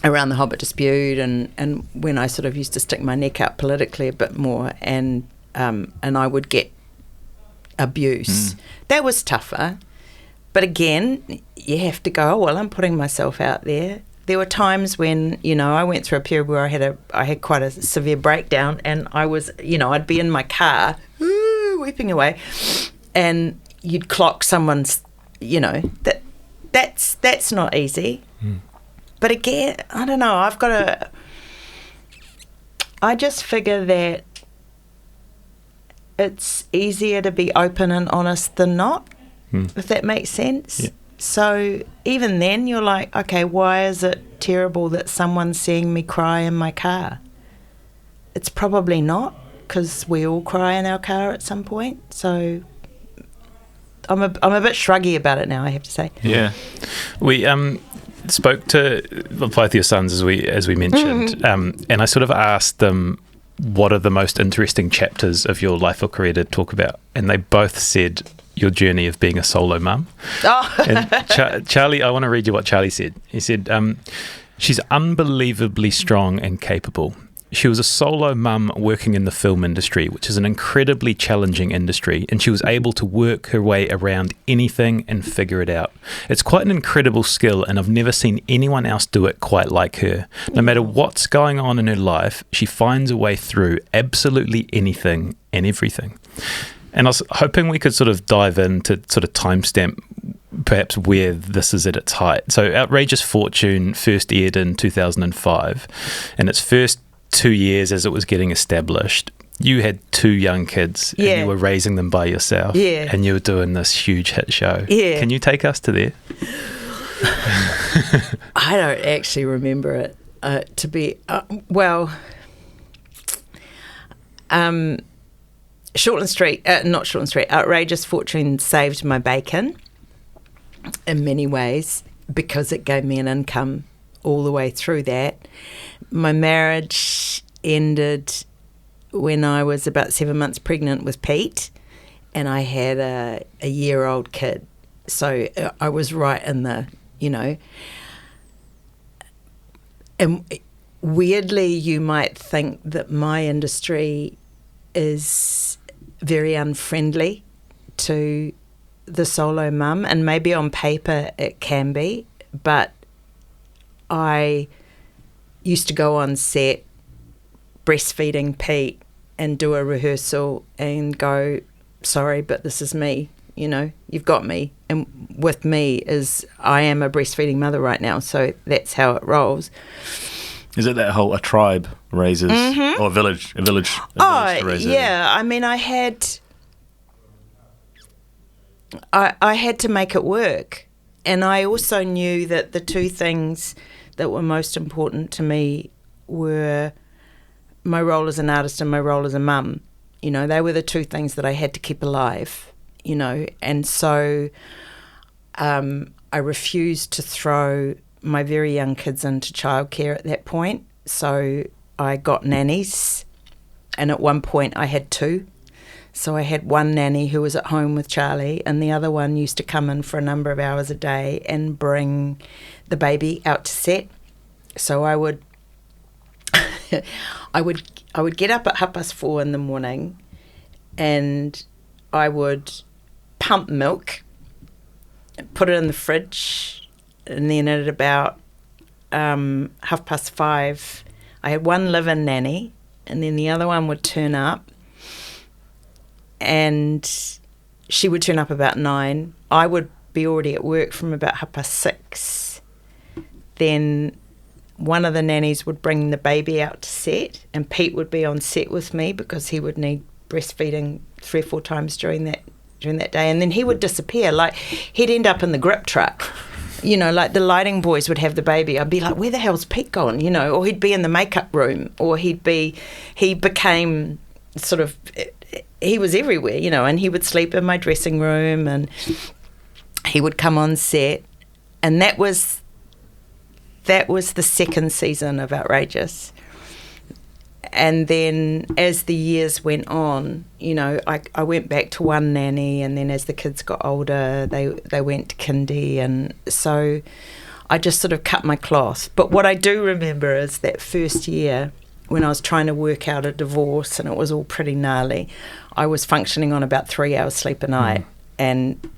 around the Hobbit dispute and when I sort of used to stick my neck out politically a bit more and I would get abuse, that was tougher. But again, you have to go, oh, well, I'm putting myself out there. There were times when, I went through a period where I had quite a severe breakdown and I was, I'd be in my car, weeping away, and you'd clock someone's, that's not easy. But again, I don't know, I just figure that it's easier to be open and honest than not, if that makes sense. Yeah. So even then you're like, okay, why is it terrible that someone's seeing me cry in my car? It's probably not, because we all cry in our car at some point. So I'm a bit shruggy about it now, I have to say. Yeah. We spoke to both your sons, as we mentioned, and I sort of asked them what are the most interesting chapters of your life or career to talk about, and they both said your journey of being a solo mum. Oh. And Charlie, I want to read you what Charlie said. He said, she's unbelievably strong and capable. She was a solo mum working in the film industry, which is an incredibly challenging industry, and she was able to work her way around anything and figure it out. It's quite an incredible skill, and I've never seen anyone else do it quite like her. No matter what's going on in her life, she finds a way through absolutely anything and everything. And I was hoping we could sort of dive into sort of timestamp perhaps where this is at its height. So Outrageous Fortune first aired in 2005, and its first 2 years as it was getting established, you had 2 young kids and you were raising them by yourself, and you were doing this huge hit show. Yeah. Can you take us to there? I don't actually remember it to be Shortland Street, not Shortland Street, Outrageous Fortune saved my bacon in many ways because it gave me an income all the way through that. My marriage ended when I was about 7 months pregnant with Pete, and I had a year-old kid. So I was right in the, and weirdly you might think that my industry is very unfriendly to the solo mum, and maybe on paper it can be, but I used to go on set breastfeeding Pete and do a rehearsal and go, sorry, but this is me, you've got me, and with me is I am a breastfeeding mother right now, so that's how it rolls. Is it that whole a tribe raises or a village raises? Yeah. I mean, I had to make it work, and I also knew that the 2 things that were most important to me were my role as an artist and my role as a mum. They were the 2 things that I had to keep alive. And so I refused to throw my very young kids into childcare at that point. So I got nannies, and at one point I had 2. So I had one nanny who was at home with Charlie, and the other one used to come in for a number of hours a day and bring the baby out to set. So I would I would get up at 4:30 in the morning, and I would pump milk, put it in the fridge, and then at about 5:30, I had one live-in nanny, and then the other one would turn up, and she would turn up about 9. I would be already at work from about 6:30. Then one of the nannies would bring the baby out to set, and Pete would be on set with me because he would need breastfeeding 3 or 4 times during that day, and then he would disappear. Like, he'd end up in the grip truck, Like the lighting boys would have the baby. I'd be like, where the hell's Pete gone? Or he'd be in the makeup room, or he became sort of, he was everywhere, and he would sleep in my dressing room, and he would come on set. And that was the second season of Outrageous. And then as the years went on, I went back to one nanny, and then as the kids got older, they went to kindy, and so I just sort of cut my cloth. But what I do remember is that first year when I was trying to work out a divorce and it was all pretty gnarly, I was functioning on about 3 hours sleep a night, and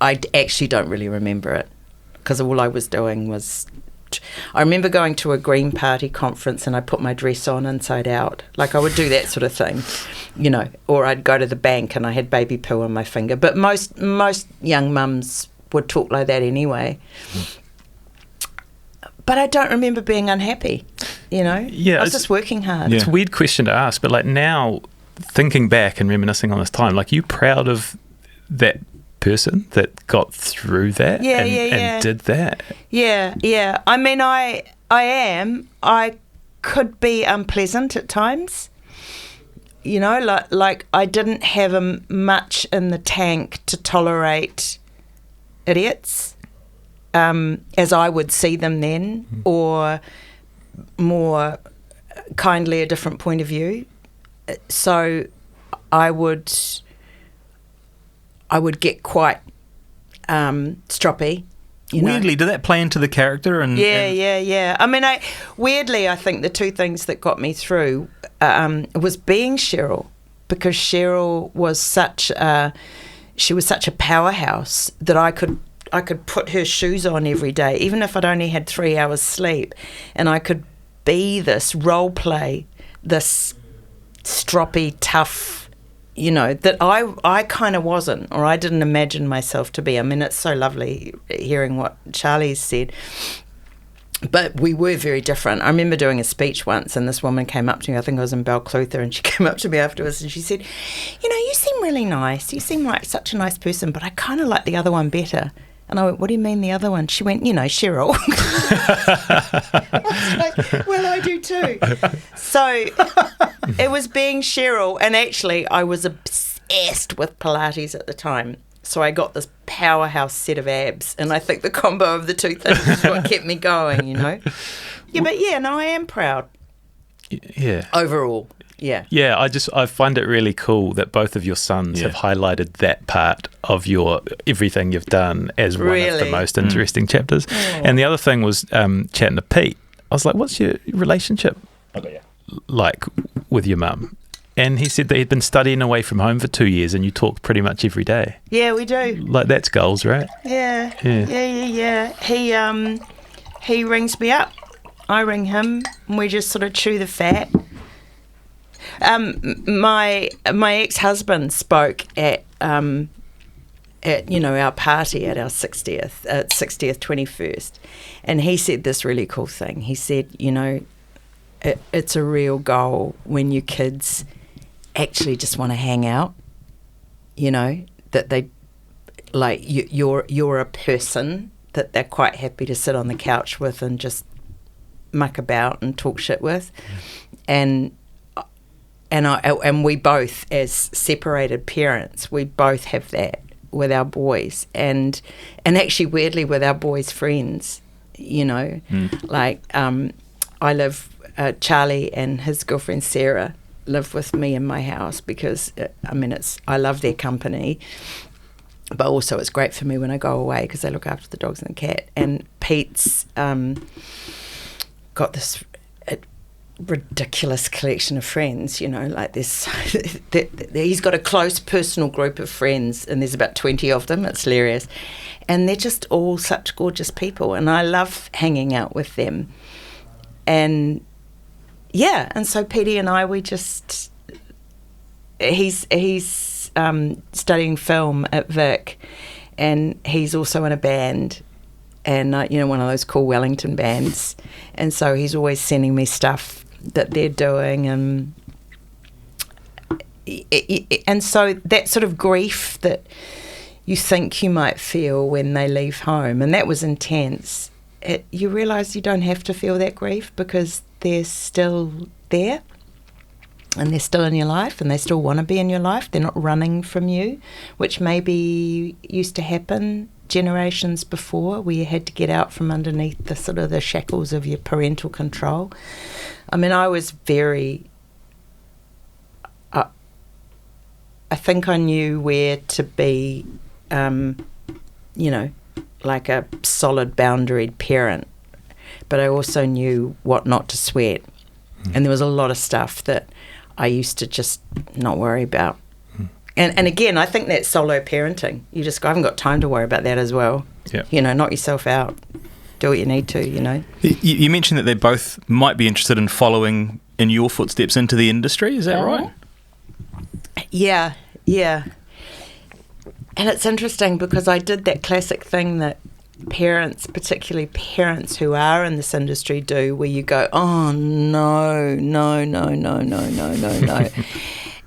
I actually don't really remember it because all I was doing was... I remember going to a Green Party conference and I put my dress on inside out. Like I would do that sort of thing, or I'd go to the bank and I had baby poo on my finger. But most young mums would talk like that anyway. But I don't remember being unhappy, Yeah, I was just working hard. It's a weird question to ask, but like now, thinking back and reminiscing on this time, like, are you proud of that person that got through that and did that? Yeah. I mean, I am. I could be unpleasant at times. Like I didn't have much in the tank to tolerate idiots, as I would see them then, or more kindly a different point of view. So I would get quite stroppy. Weirdly, did that play into the character? Yeah. I mean, I think the two things that got me through was being Cheryl, because Cheryl was such a powerhouse that I could put her shoes on every day, even if I'd only had 3 hours sleep, and I could be this role play, this stroppy, tough, that I kind of wasn't, or I didn't imagine myself to be. I mean, it's so lovely hearing what Charlie's said, but we were very different. I remember doing a speech once, and this woman came up to me, I think I was in Balclutha, and she came up to me afterwards and she said, you seem really nice. You seem like such a nice person, but I kind of like the other one better. And I went, what do you mean the other one? She went, Cheryl. I was like, well, I do too. So it was being Cheryl, and actually I was obsessed with Pilates at the time. So I got this powerhouse set of abs, and I think the combo of the two things is what kept me going, Yeah, but I am proud. Yeah. Overall. Yeah. Yeah, I find it really cool that both of your sons have highlighted that part of your everything you've done as one of the most interesting chapters. And the other thing was chatting to Pete. I was like, what's your relationship like with your mum? And he said that he'd been studying away from home for 2 years, and you talk pretty much every day. Yeah, we do. Like, that's goals, right? Yeah. He rings me up. I ring him, and we just sort of chew the fat. My ex-husband spoke at our party at our 60th 21st, and he said this really cool thing. He said, it's a real goal when your kids actually just want to hang out, that they like you're a person that they're quite happy to sit on the couch with and just muck about and talk shit with, and we both, as separated parents, we both have that with our boys, and actually weirdly with our boys' friends, like I live, Charlie and his girlfriend Sarah live with me in my house because I love their company, but also it's great for me when I go away because they look after the dogs and the cat. And Pete's got this ridiculous collection of friends, like this. He's got a close personal group of friends, and there's about 20 of them. It's hilarious, and they're just all such gorgeous people, and I love hanging out with them. And so Petey and I, he's studying film at Vic, and he's also in a band, and one of those cool Wellington bands, and so he's always sending me stuff that they're doing, and so that sort of grief that you think you might feel when they leave home. And that was intense. You realise you don't have to feel that grief because they're still there and they're still in your life and they still want to be in your life. They're not running from you, which maybe used to happen generations before, where you had to get out from underneath the sort of the shackles of your parental control. I mean, I was very... I think I knew where to be, like a solid boundaried parent, but I also knew what not to sweat. And there was a lot of stuff that I used to just not worry about. And again, I think that's solo parenting. You just go, I haven't got time to worry about that as well. Yeah. Knock yourself out. Do what you need to, You mentioned that they both might be interested in following in your footsteps into the industry. Is that right? Yeah. And it's interesting because I did that classic thing that parents, particularly parents who are in this industry, do, where you go, oh, no.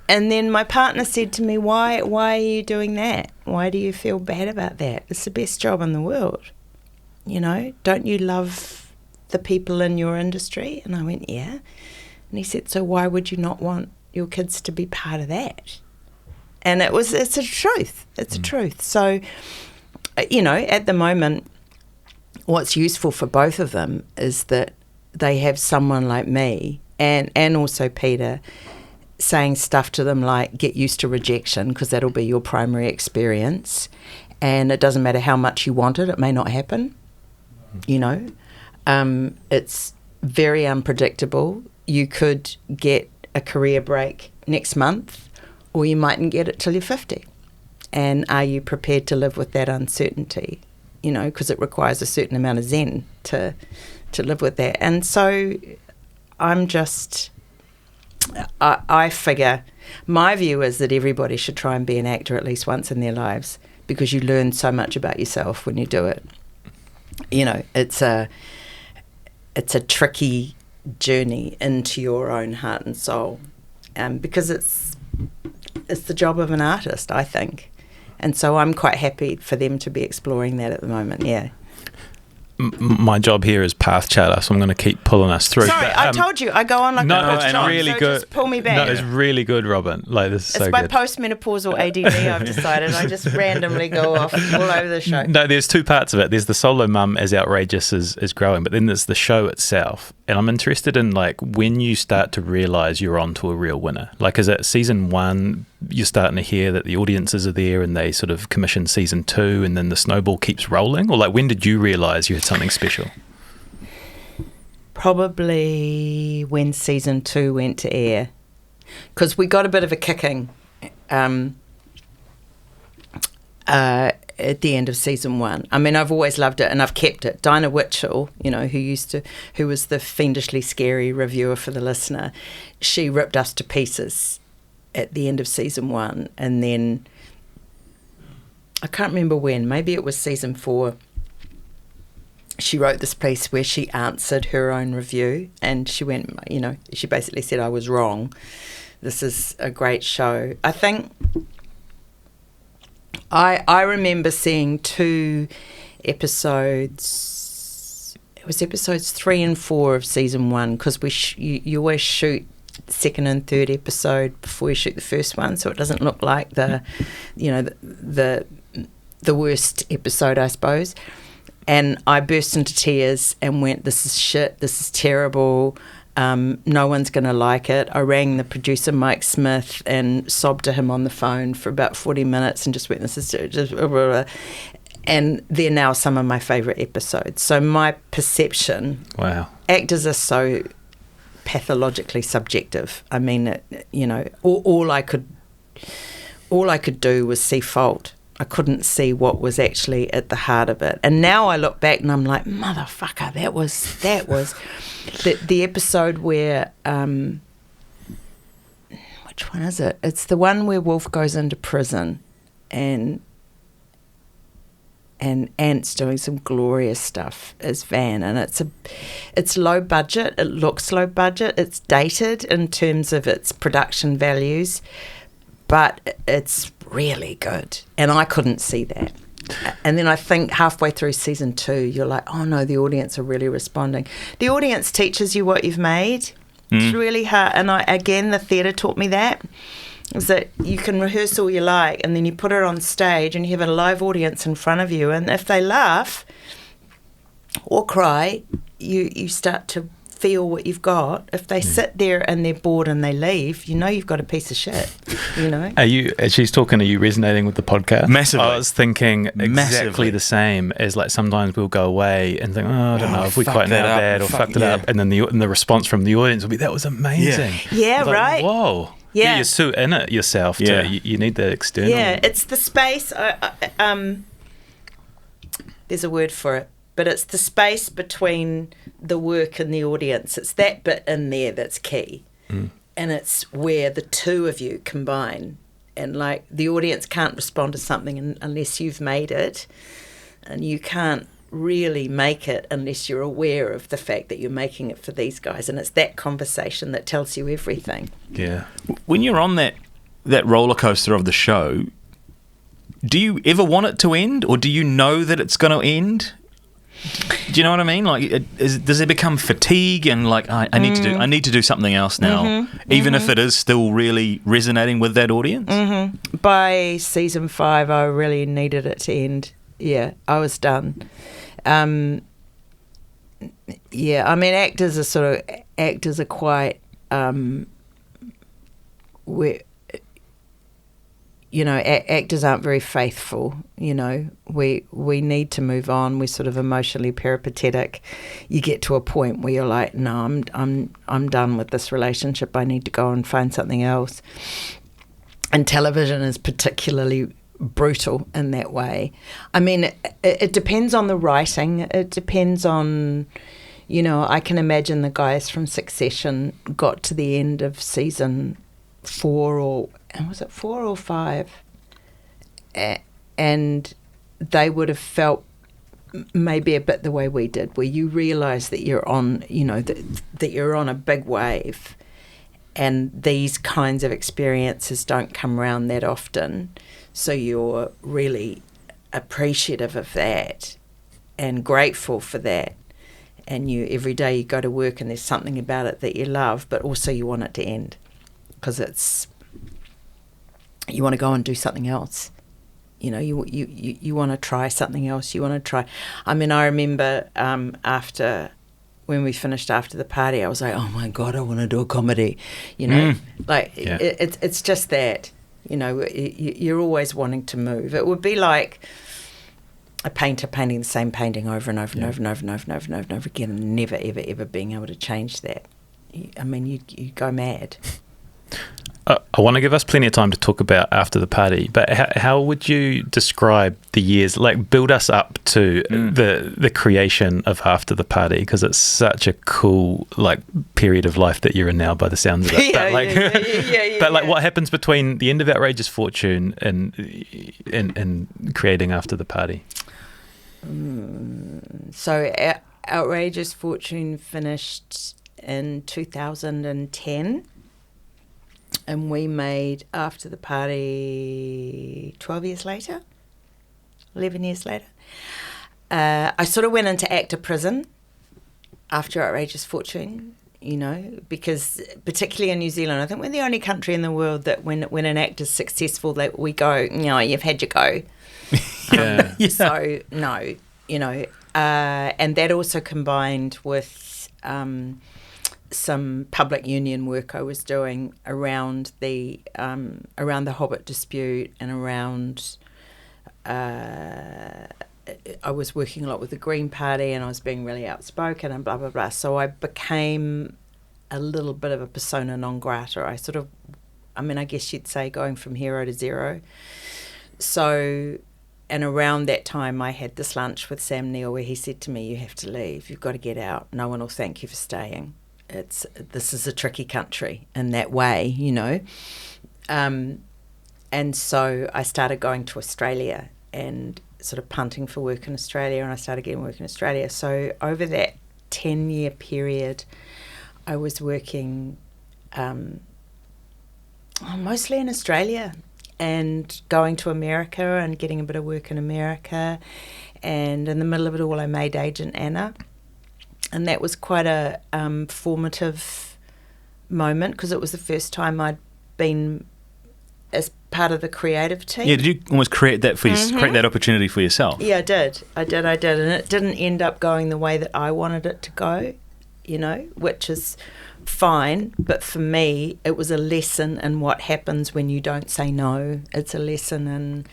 And then my partner said to me, why are you doing that? Why do you feel bad about that? It's the best job in the world. Don't you love the people in your industry? And I went, yeah. And he said, so why would you not want your kids to be part of that? And it's a truth. It's a truth. So, at the moment, what's useful for both of them is that they have someone like me and also Peter saying stuff to them like, get used to rejection because that'll be your primary experience. And it doesn't matter how much you want it may not happen. It's very unpredictable. You could get a career break next month, or you mightn't get it till you're 50. And are you prepared to live with that uncertainty? Because it requires a certain amount of zen to live with that. And so I'm just... I figure my view is that everybody should try and be an actor at least once in their lives, because you learn so much about yourself when you do it. It's a tricky journey into your own heart and soul, because it's the job of an artist, I think. And so I'm quite happy for them to be exploring that at the moment, yeah. My job here is path chatter, so I'm going to keep pulling us through. Sorry, I told you I go on like a it's really good. Just pull me back. No, it's really good, Robyn. Like, this is so good. It's my postmenopausal ADD. I've decided I just randomly go off all over the show. No, there's two parts of it. There's the solo mum as outrageous as growing, but then there's the show itself. And I'm interested in like when you start to realise you're onto a real winner. Like, is it season 1? You're starting to hear that the audiences are there and they sort of commission season 2 and then the snowball keeps rolling? Or like, when did you realise you had something special? Probably when season 2 went to air, because we got a bit of a kicking at the end of season 1. I mean, I've always loved it and I've kept it. Dinah Witchell, who was the fiendishly scary reviewer for The Listener, she ripped us to pieces at the end of season 1, and then I can't remember when, maybe it was season 4, she wrote this piece where she answered her own review, and she went, she basically said, I was wrong. This is a great show. I think I remember seeing 2 episodes. It was episodes 3 and 4 of season 1, because you always shoot second and third episode before you shoot the first one, so it doesn't look like the worst episode, I suppose. And I burst into tears and went, this is shit, this is terrible, no one's going to like it. I rang the producer, Mike Smith, and sobbed to him on the phone for about 40 minutes and just went, this is just blah, blah, blah. And they're now some of my favourite episodes. So my perception, wow, actors are so pathologically subjective. I mean, all I could do was see fault. I couldn't see what was actually at the heart of it. And now I look back and I'm like, motherfucker, that was the episode where which one is it? It's the one where Wolf goes into prison and Ant's doing some glorious stuff as Van, and it's low budget. It looks low budget. It's dated in terms of its production values, but it's really good. And I couldn't see that. And then I think halfway through season 2, you're like, oh no, the audience are really responding. The audience teaches you what you've made. It's really hard. And again, the theatre taught me that, is that you can rehearse all you like, and then you put it on stage and you have a live audience in front of you. And if they laugh or cry, you start to feel what you've got. If they sit there and they're bored and they leave, you know you've got a piece of shit, you know. As she's talking, are you resonating with the podcast? Massively. I was thinking exactly Massively. the same, as like sometimes we'll go away and think, I don't know if we quite nailed that or fucked it up, and then the response from the audience will be, that was amazing. Yeah, like, right. Whoa. Yeah. You're so in it yourself. Yeah. You need the external. Yeah, it's the space. There's a word for it, but it's the space between the work and the audience. It's that bit in there that's key. And it's where the two of you combine. And like the audience can't respond to something unless you've made it, and you can't really make it unless you're aware of the fact that you're making it for these guys. And it's that conversation that tells you everything. Yeah. When you're on that roller coaster of the show, do you ever want it to end, or do you know that it's going to end? Do you know what I mean? Like, does it become fatigue and like I need to do something else now, even if it is still really resonating with that audience? By season 5, I really needed it to end. Yeah, I was done. Yeah, I mean, actors are quite actors aren't very faithful. You know, we need to move on. We're sort of emotionally peripatetic. You get to a point where you're like, no, I'm done with this relationship. I need to go and find something else. And television is particularly brutal in that way. I mean, it depends on the writing. It depends on, I can imagine the guys from Succession got to the end of season 4 or was it 4 or 5? And they would have felt maybe a bit the way we did, where you realise that you're on, that you're on a big wave, and these kinds of experiences don't come around that often. So you're really appreciative of that and grateful for that. And every day you go to work and there's something about it that you love, but also you want it to end because you want to go and do something else. You want to try something else. You want to try. I mean, I remember when we finished After the Party, I was like, oh my God, I want to do a comedy. It's just that. You're always wanting to move. It would be like a painter painting the same painting over and over and over and over and over and over and over and over again, and never, ever, ever being able to change that. I mean, you go mad. I want to give us plenty of time to talk about After the Party, but how would you describe the years, like build us up to the creation of After the Party, because it's such a cool period of life that you're in now by the sounds of it. But what happens between the end of Outrageous Fortune and creating After the Party? So Outrageous Fortune finished in 2010. And we made After the Party 12 years later, 11 years later. I sort of went into actor prison after Outrageous Fortune, because particularly in New Zealand, I think we're the only country in the world that when an actor's successful, that we go, you've had your go. So, no, and that also combined with some public union work I was doing around the Hobbit dispute and around. I was working a lot with the Green Party, and I was being really outspoken and blah blah blah. So I became a little bit of a persona non grata. I guess you'd say going from hero to zero. So, and around that time, I had this lunch with Sam Neill where he said to me, "You have to leave. You've got to get out. No one will thank you for staying. This is a tricky country in that way, and so I started going to Australia and sort of punting for work in Australia, and I started getting work in Australia. So over that 10-year period, I was working Mostly in Australia, and going to America and getting a bit of work in America. And in the middle of it all, I made Agent Anna. And that was quite a formative moment, because it was the first time I'd been as part of the creative team. Yeah, did you almost create that for create that opportunity for yourself? Yeah, I did. And it didn't end up going the way that I wanted it to go, which is fine. But for me, it was a lesson in what happens when you don't say no. It's a lesson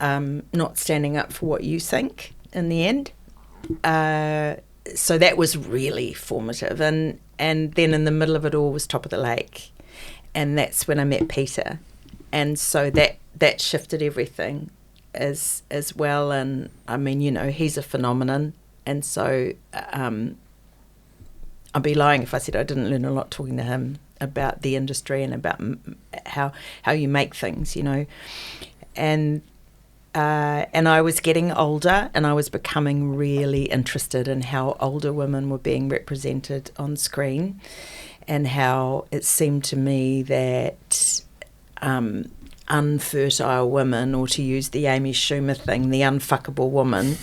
in not standing up for what you think in the end. So that was really formative. And then in the middle of it all was Top of the Lake. And that's when I met Peter. And so that shifted everything as well. And I mean, he's a phenomenon. And so I'd be lying if I said I didn't learn a lot talking to him about the industry and about how you make things, And I was getting older, and I was becoming really interested in how older women were being represented on screen, and how it seemed to me that unfertile women, or to use the Amy Schumer thing, the unfuckable woman,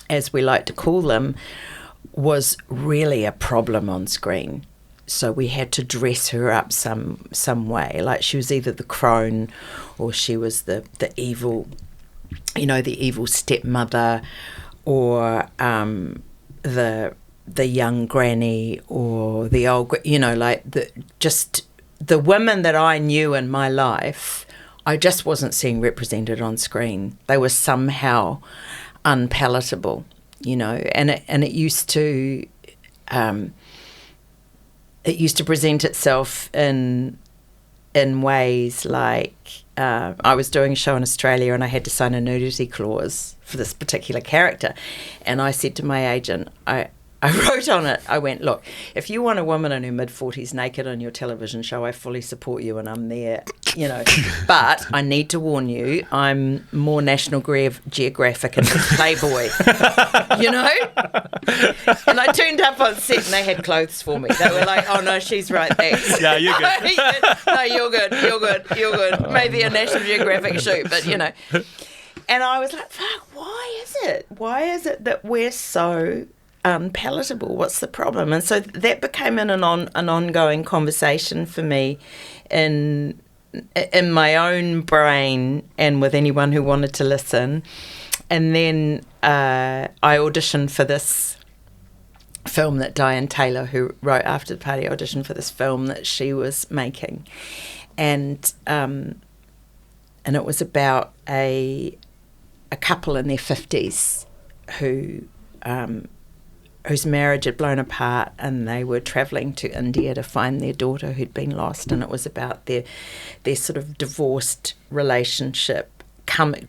as we like to call them, was really a problem on screen. So we had to dress her up some way, like she was either the crone or she was the evil, the evil stepmother, or the young granny, or the old, the women that I knew in my life, I just wasn't seeing represented on screen. They were somehow unpalatable, and it used to present itself in ways like I was doing a show in Australia and I had to sign a nudity clause for this particular character, and I said to my agent, I wrote on it, I went, look, if you want a woman in her mid-40s naked on your television show, I fully support you and I'm there, But I need to warn you, I'm more National Geographic and Playboy, And I turned up on set and they had clothes for me. They were like, oh, no, she's right there. Yeah, you're good. No, you're good. Maybe a National Geographic shoot, but, And I was like, fuck, why is it that we're so unpalatable? What's the problem? And so that became an ongoing conversation for me in my own brain and with anyone who wanted to listen. And then I auditioned for this film that Diane Taylor, who wrote After the Party, auditioned for this film that she was making, and it was about a couple in their 50s whose marriage had blown apart, and they were travelling to India to find their daughter who'd been lost, and it was about their sort of divorced relationship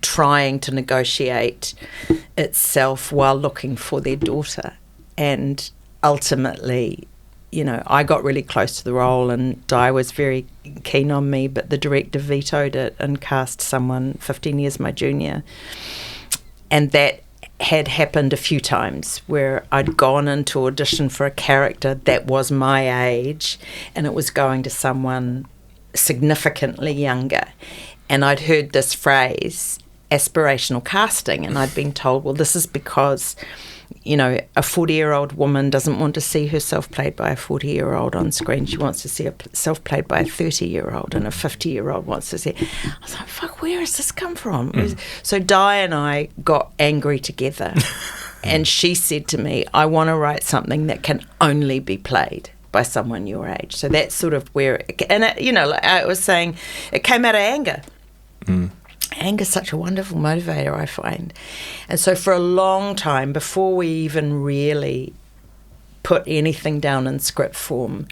trying to negotiate itself while looking for their daughter. And ultimately, I got really close to the role, and Di was very keen on me, but the director vetoed it and cast someone 15 years my junior. And that had happened a few times where I'd gone into audition for a character that was my age, and it was going to someone significantly younger. And I'd heard this phrase, aspirational casting, and I'd been told, well, this is because, a 40-year-old woman doesn't want to see herself played by a 40-year-old on screen. She wants to see herself played by a 30-year-old, and a 50-year-old wants to see. I was like, fuck, where has this come from? So Di and I got angry together, and she said to me, I want to write something that can only be played by someone your age. So that's sort of where, like I was saying, it came out of anger. Anger's such a wonderful motivator, I find. And so for a long time, before we even really put anything down in script form,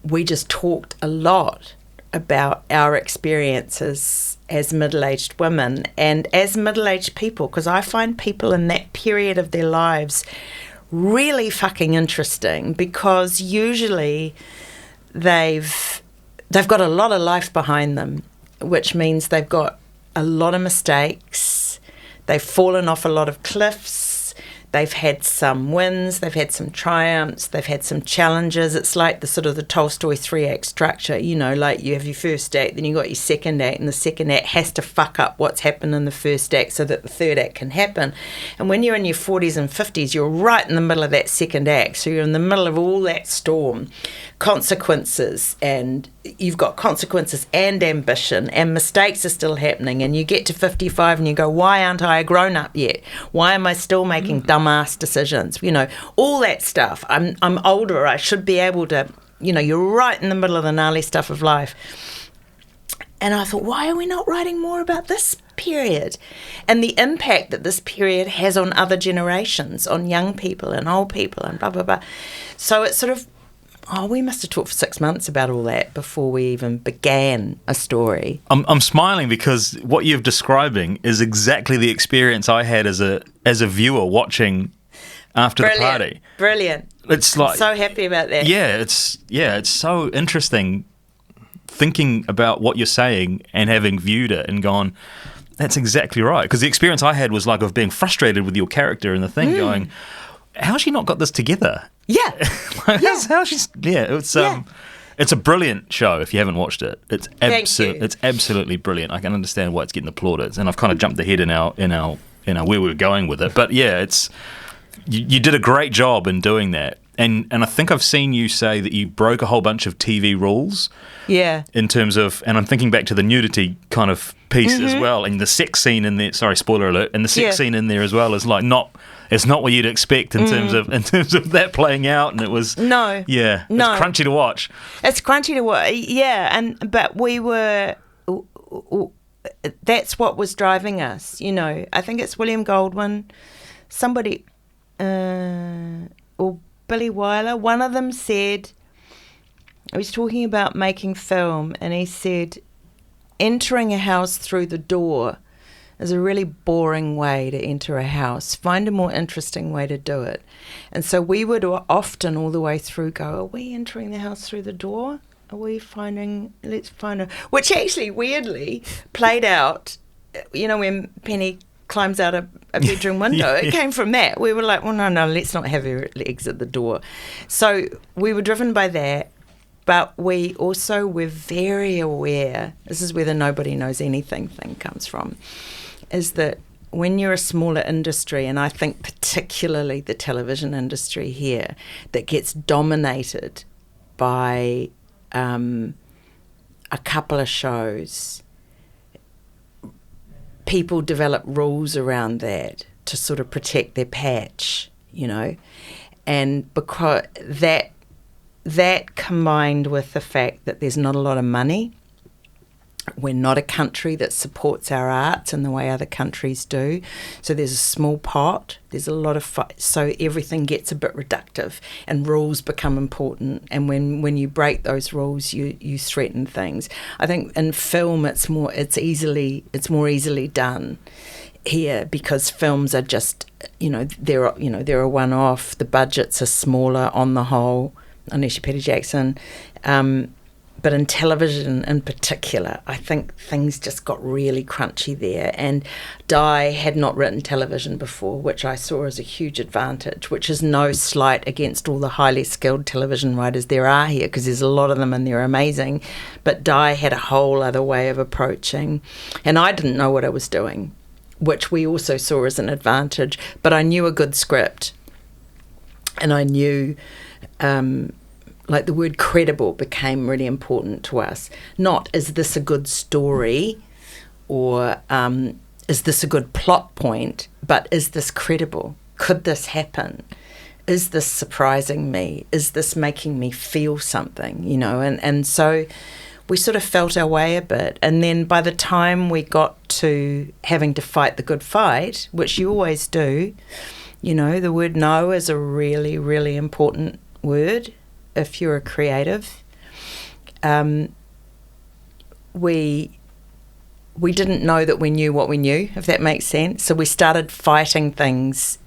we just talked a lot about our experiences as middle-aged women and as middle-aged people, because I find people in that period of their lives really fucking interesting, because usually they've got a lot of life behind them, which means they've got a lot of mistakes, they've fallen off a lot of cliffs, They've had some wins, they've had some triumphs, they've had some challenges. It's like the sort of the Tolstoy 3-act structure, you know, like you have your first act, then you got your second act, and the second act has to fuck up what's happened in the first act so that the third act can happen. And when you're in your 40s and 50s, you're right in the middle of that second act. So you're in the middle of all that storm, consequences, and you've got consequences and ambition, and mistakes are still happening, and you get to 55 and you go, why aren't I a grown-up yet? Why am I still making dumbass decisions? You know, all that stuff. I'm older, I should be able to, you know, you're right in the middle of the gnarly stuff of life. And I thought, why are we not writing more about this period and the impact that this period has on other generations, on young people and old people and blah, blah, blah. So it's sort of, we must have talked for 6 months about all that before we even began a story. I'm smiling because what you're describing is exactly the experience I had as a viewer watching after the party. Brilliant. It's like, I'm so happy about that. It's so interesting thinking about what you're saying and having viewed it and gone, that's exactly right. Because the experience I had was like of being frustrated with your character and the thing, going, how's she not got this together? Yeah. It's a brilliant show if you haven't watched it. It's Thank you. It's absolutely brilliant. I can understand why it's getting applauded, and I've kind of jumped ahead in our where we were going with it. But yeah, it's you did a great job in doing that. And I think I've seen you say that you broke a whole bunch of TV rules. Yeah. In terms of, and I'm thinking back to the nudity kind of piece as well, and the sex scene in there. Sorry, spoiler alert. And the sex scene in there as well is like it's not what you'd expect in terms of that playing out. And it was it's crunchy to watch. It's crunchy to watch. Yeah, but we were. That's what was driving us. You know, I think it's William Goldwyn, somebody, or Billy Wyler, one of them said, I was talking about making film, and he said, entering a house through the door is a really boring way to enter a house. Find a more interesting way to do it. And so we would often all the way through go, are we entering the house through the door? Are we let's find a... Which actually weirdly played out, you know, when Penny climbs out a bedroom window. It came from that. We were like, well, no, let's not have her legs at the door. So we were driven by that, but we also were very aware, this is where the nobody knows anything thing comes from, is that when you're a smaller industry, and I think particularly the television industry here, that gets dominated by a couple of shows, people develop rules around that to sort of protect their patch, you know, and because that combined with the fact that there's not a lot of money, we're not a country that supports our arts in the way other countries do, so there's a small pot, there's a lot of so everything gets a bit reductive and rules become important, and when you break those rules you threaten things. I think in film it's more easily done here because films are just, they're a one-off, the budgets are smaller on the whole, unless you're Peter Jackson. But in television in particular, I think things just got really crunchy there. And Di had not written television before, which I saw as a huge advantage, which is no slight against all the highly skilled television writers there are here, because there's a lot of them and they're amazing. But Di had a whole other way of approaching. And I didn't know what I was doing, which we also saw as an advantage. But I knew a good script. And I knew... like the word credible became really important to us. Not, is this a good story or is this a good plot point, but is this credible? Could this happen? Is this surprising me? Is this making me feel something, And so we sort of felt our way a bit. And then by the time we got to having to fight the good fight, which you always do, the word no is a really, really important word. If you're a creative, we didn't know that we knew what we knew, if that makes sense. So we started fighting things,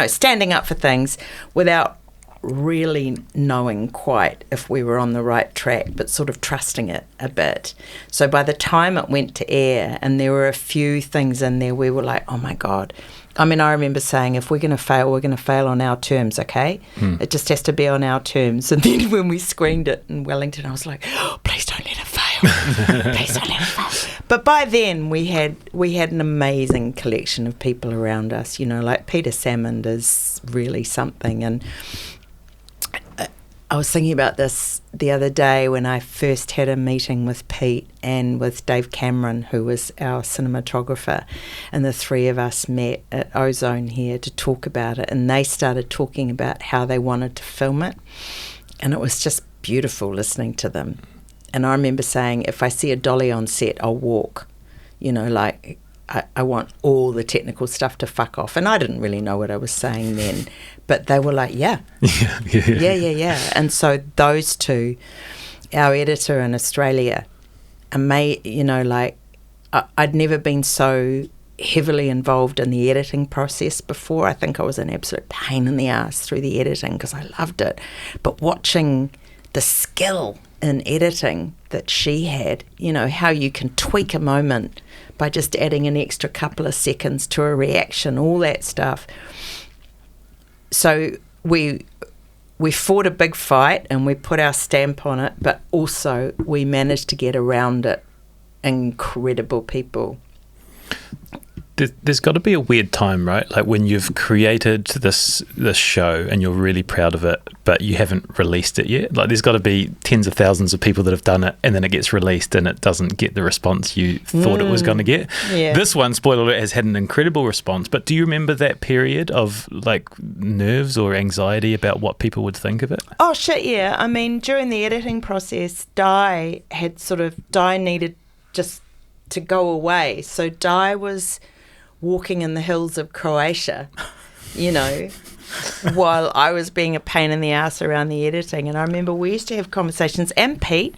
standing up for things without really knowing quite if we were on the right track, but sort of trusting it a bit. So by the time it went to air and there were a few things in there, we were like, oh my God. I mean, I remember saying, if we're going to fail, we're going to fail on our terms, okay? It just has to be on our terms. And then when we screened it in Wellington, I was like, oh, please don't let it fail. Please don't let it fail. But by then, we had an amazing collection of people around us, you know, like Peter Salmond is really something. And I was thinking about this the other day when I first had a meeting with Pete and with Dave Cameron, who was our cinematographer, and the three of us met at Ozone here to talk about it, and they started talking about how they wanted to film it, and it was just beautiful listening to them. And I remember saying, if I see a dolly on set, I'll walk, you know, like I want all the technical stuff to fuck off. And I didn't really know what I was saying then, but they were like, yeah. And so those two, our editor in Australia, you know, like I'd never been so heavily involved in the editing process before. I think I was an absolute pain in the ass through the editing because I loved it. But watching the skill in editing that she had, you know, how you can tweak a moment by just adding an extra couple of seconds to a reaction, all that stuff. So we fought a big fight and we put our stamp on it, but also we managed to get around it. Incredible people. There's got to be a weird time, right? Like when you've created this show and you're really proud of it, but you haven't released it yet. Like there's got to be tens of thousands of people that have done it, and then it gets released and it doesn't get the response you thought it was going to get. Yeah. This one, spoiler alert, has had an incredible response. But do you remember that period of like nerves or anxiety about what people would think of it? Oh shit, yeah. I mean, during the editing process, Di needed just to go away. So Di was walking in the hills of Croatia, you know, while I was being a pain in the ass around the editing. And I remember we used to have conversations, and Pete,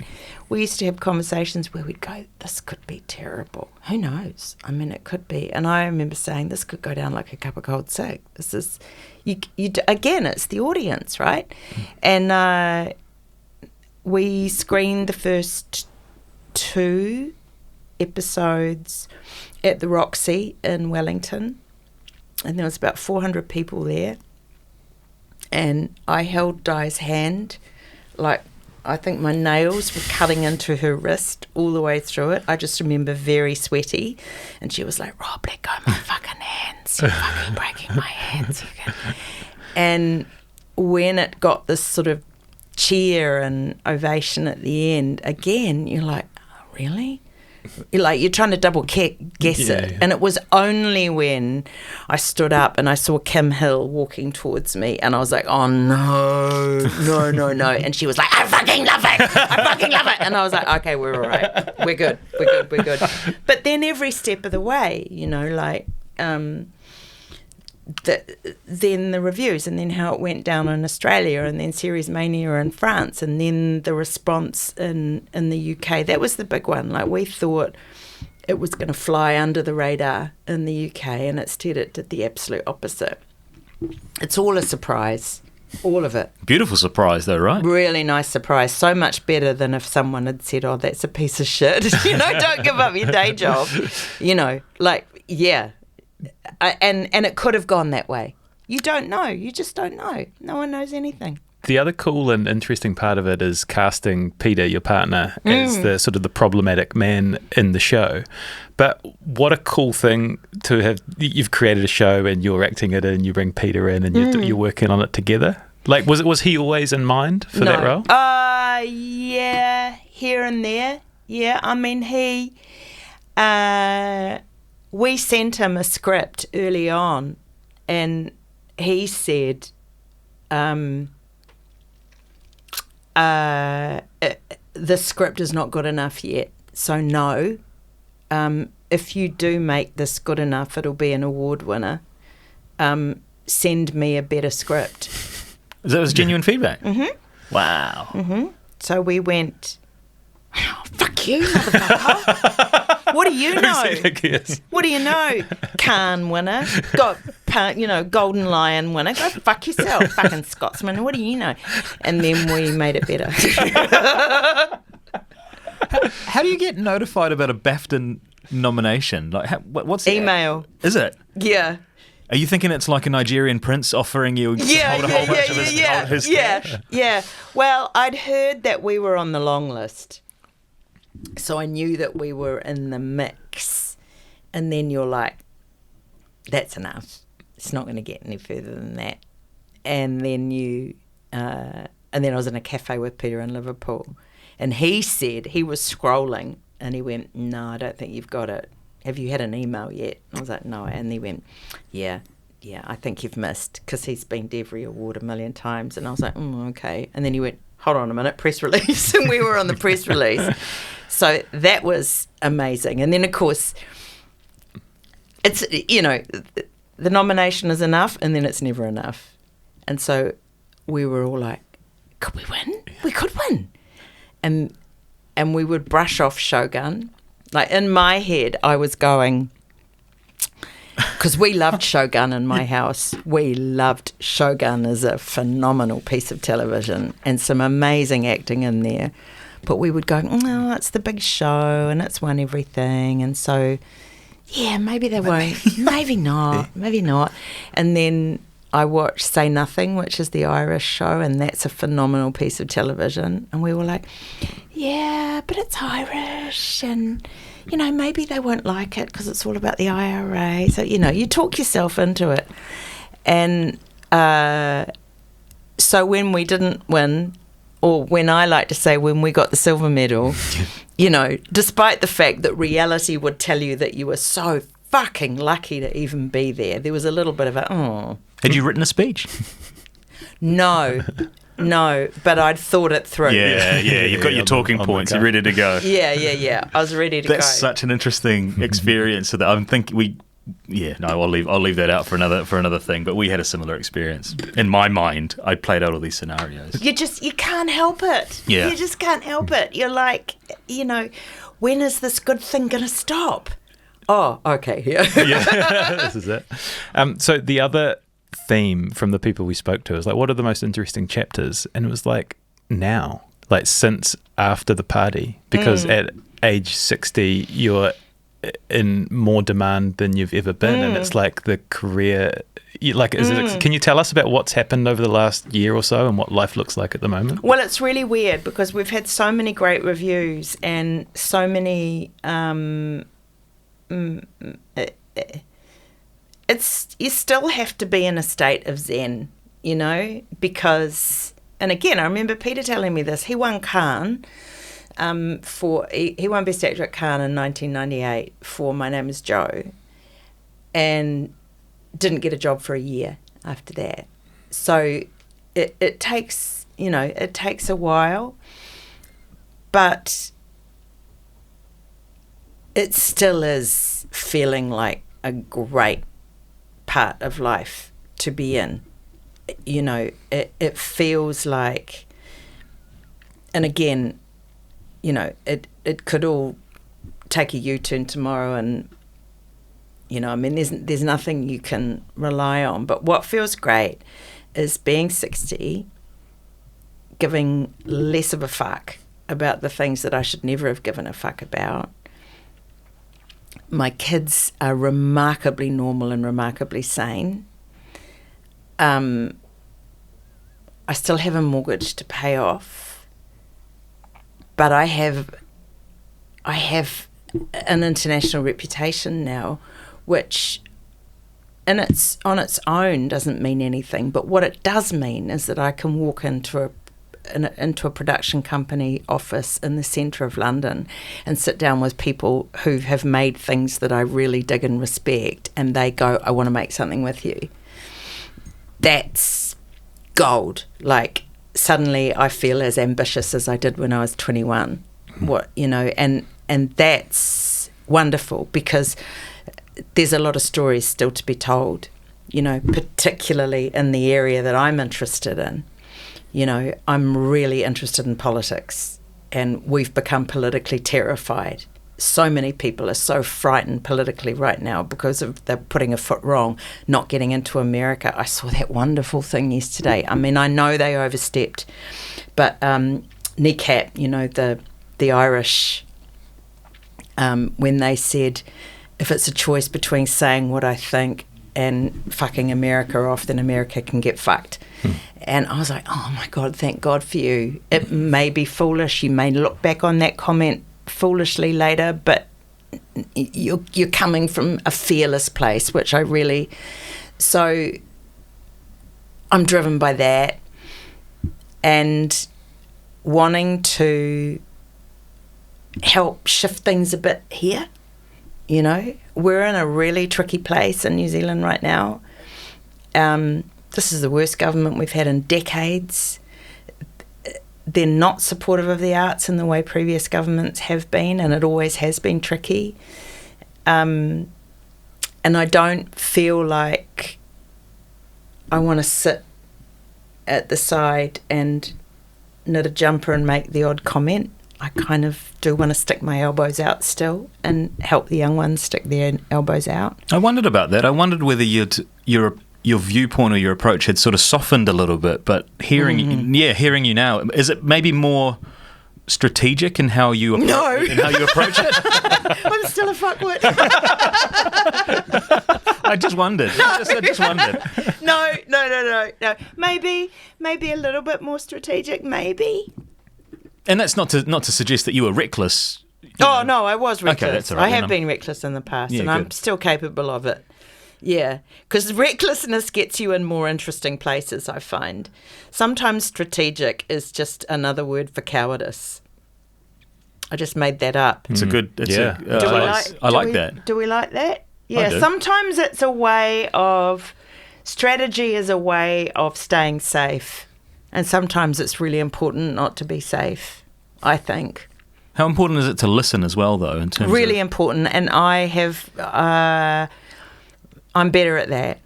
we used to have conversations where we'd go, this could be terrible. Who knows? I mean, it could be. And I remember saying, this could go down like a cup of cold cig. This is, again, it's the audience, right? And we screened the first 2 episodes at the Roxy in Wellington, and there was about 400 people there, and I held Di's hand, like I think my nails were cutting into her wrist all the way through it. I just remember very sweaty, and she was like, Rob, let go of my fucking hands, you're fucking breaking my hands. And when it got this sort of cheer and ovation at the end, again, you're like, oh, really? You're trying to double guess it. And it was only when I stood up and I saw Kim Hill walking towards me and I was like, oh no. And she was like, I fucking love it. And I was like, okay, we're all right. We're good. But then every step of the way, you know, like then the reviews, and then how it went down in Australia, and then Series Mania in France, and then the response in the UK. That was the big one. Like, we thought it was going to fly under the radar in the UK, and instead it did the absolute opposite. It's all a surprise, all of it. Beautiful surprise though, right? Really nice surprise. So much better than if someone had said, oh, that's a piece of shit. You know, don't give up your day job. You know, like, yeah. And it could have gone that way. You don't know. You just don't know. No one knows anything. The other cool and interesting part of it is casting Peter, your partner, as the sort of the problematic man in the show. But what a cool thing to have. You've created a show and you're acting it in, you bring Peter in and you're working on it together. Like, was he always in mind for that role? Yeah, here and there. Yeah, I mean, we sent him a script early on, and he said, the script is not good enough yet, so no. If you do make this good enough, it'll be an award winner. Send me a better script. That was genuine feedback? Mm-hmm. Wow. Mm-hmm. So we went, oh, fuck you, motherfucker. What do you know? What do you know? Cannes winner. Got Golden Lion winner. Go fuck yourself, fucking Scotsman. What do you know? And then we made it better. How do you get notified about a BAFTA nomination? Like, what's email? Is it? Yeah. Are you thinking it's like a Nigerian prince offering you hold a whole bunch of his cash? Yeah. Well, I'd heard that we were on the long list, so I knew that we were in the mix. And then you're like, that's enough. It's not going to get any further than that. And then and then I was in a cafe with Peter in Liverpool, and he said he was scrolling, and he went, "No, I don't think you've got it. Have you had an email yet?" And I was like, "No." And he went, yeah, I think you've missed, because he's been to every award a million times. And I was like, okay. And then he went, hold on a minute, press release. And we were on the press release. So that was amazing. And then, of course, it's, the nomination is enough, and then it's never enough. And so we were all like, could we win? We could win. And we would brush off Shogun. Like, in my head, I was going, because we loved Shogun in my house. We loved Shogun as a phenomenal piece of television and some amazing acting in there. But we would go, no, it's the big show and it's won everything. And so, yeah, maybe they won't. Maybe not. And then I watched Say Nothing, which is the Irish show, and that's a phenomenal piece of television. And we were like, yeah, but it's Irish, and, maybe they won't like it because it's all about the IRA. So, you talk yourself into it. And so when we didn't win, or when I like to say when we got the silver medal, despite the fact that reality would tell you that you were so fucking lucky to even be there was a little bit of a, Had you written a speech? No, but I'd thought it through. Yeah, you've got your talking points, you're ready to go. Yeah, I was ready to go. That's such an interesting experience. So that I'm thinking I'll leave that out for another thing. But we had a similar experience. In my mind, I played out all these scenarios. You can't help it. Yeah. You just can't help it. You're like, when is this good thing going to stop? Oh, okay. Yeah. This is it. So the other theme from the people we spoke to is like, what are the most interesting chapters? And it was like, now, like since after the party, because at age 60 you're in more demand than you've ever been, and it's like the career, can you tell us about what's happened over the last year or so and what life looks like at the moment? Well, it's really weird because we've had so many great reviews and so many you still have to be in a state of zen, because, and again, I remember Peter telling me this. He won Cannes he won Best Actor at Cannes in 1998 for My Name is Joe, and didn't get a job for a year after that. So it takes a while, but it still is feeling like a great part of life to be in. It feels like, and again, it could all take a U-turn tomorrow, and there's nothing you can rely on. But what feels great is being 60, giving less of a fuck about the things that I should never have given a fuck about. My kids are remarkably normal and remarkably sane. I still have a mortgage to pay off, but I have an international reputation now, which on its own doesn't mean anything. But what it does mean is that I can walk into a production company office in the centre of London and sit down with people who have made things that I really dig and respect, and they go, I want to make something with you. That's gold. Like, suddenly I feel as ambitious as I did when I was 21. And that's wonderful, because there's a lot of stories still to be told, particularly in the area that I'm interested in. I'm really interested in politics, and we've become politically terrified. so many people are so frightened politically right now because of they're putting a foot wrong, not getting into America. I saw that wonderful thing yesterday. I mean, I know they overstepped, but kneecap, you know, the Irish, when they said, if it's a choice between saying what I think and fucking America off, then America can get fucked. And I was like, oh my God, thank God for you. It may be foolish. You may look back on that comment foolishly later, but you're coming from a fearless place, which I really... So I'm driven by that and wanting to help shift things a bit here. You know, we're in a really tricky place in New Zealand right now. This is the worst government we've had in decades. They're not supportive of the arts in the way previous governments have been, and it always has been tricky. And I don't feel like I want to sit at the side and knit a jumper and make the odd comment. I kind of do want to stick my elbows out still and help the young ones stick their elbows out. I wondered about that. I wondered whether your viewpoint or your approach had sort of softened a little bit, but hearing you now, is it maybe more strategic in how you approach it? I'm still a fuckwit. I just wondered. I just wondered. No. Maybe a little bit more strategic, maybe. And that's not to suggest that you were reckless. No, I was reckless. Okay, that's all right, I have been reckless in the past, and good. I'm still capable of it. Yeah, because recklessness gets you in more interesting places, I find. Sometimes strategic is just another word for cowardice. I just made that up. It's a good... I like that. Do we like that? Yeah, sometimes it's a way of... Strategy is a way of staying safe. And sometimes it's really important not to be safe, I think. How important is it to listen as well, though, in terms of... Really important. And I have... I'm better at that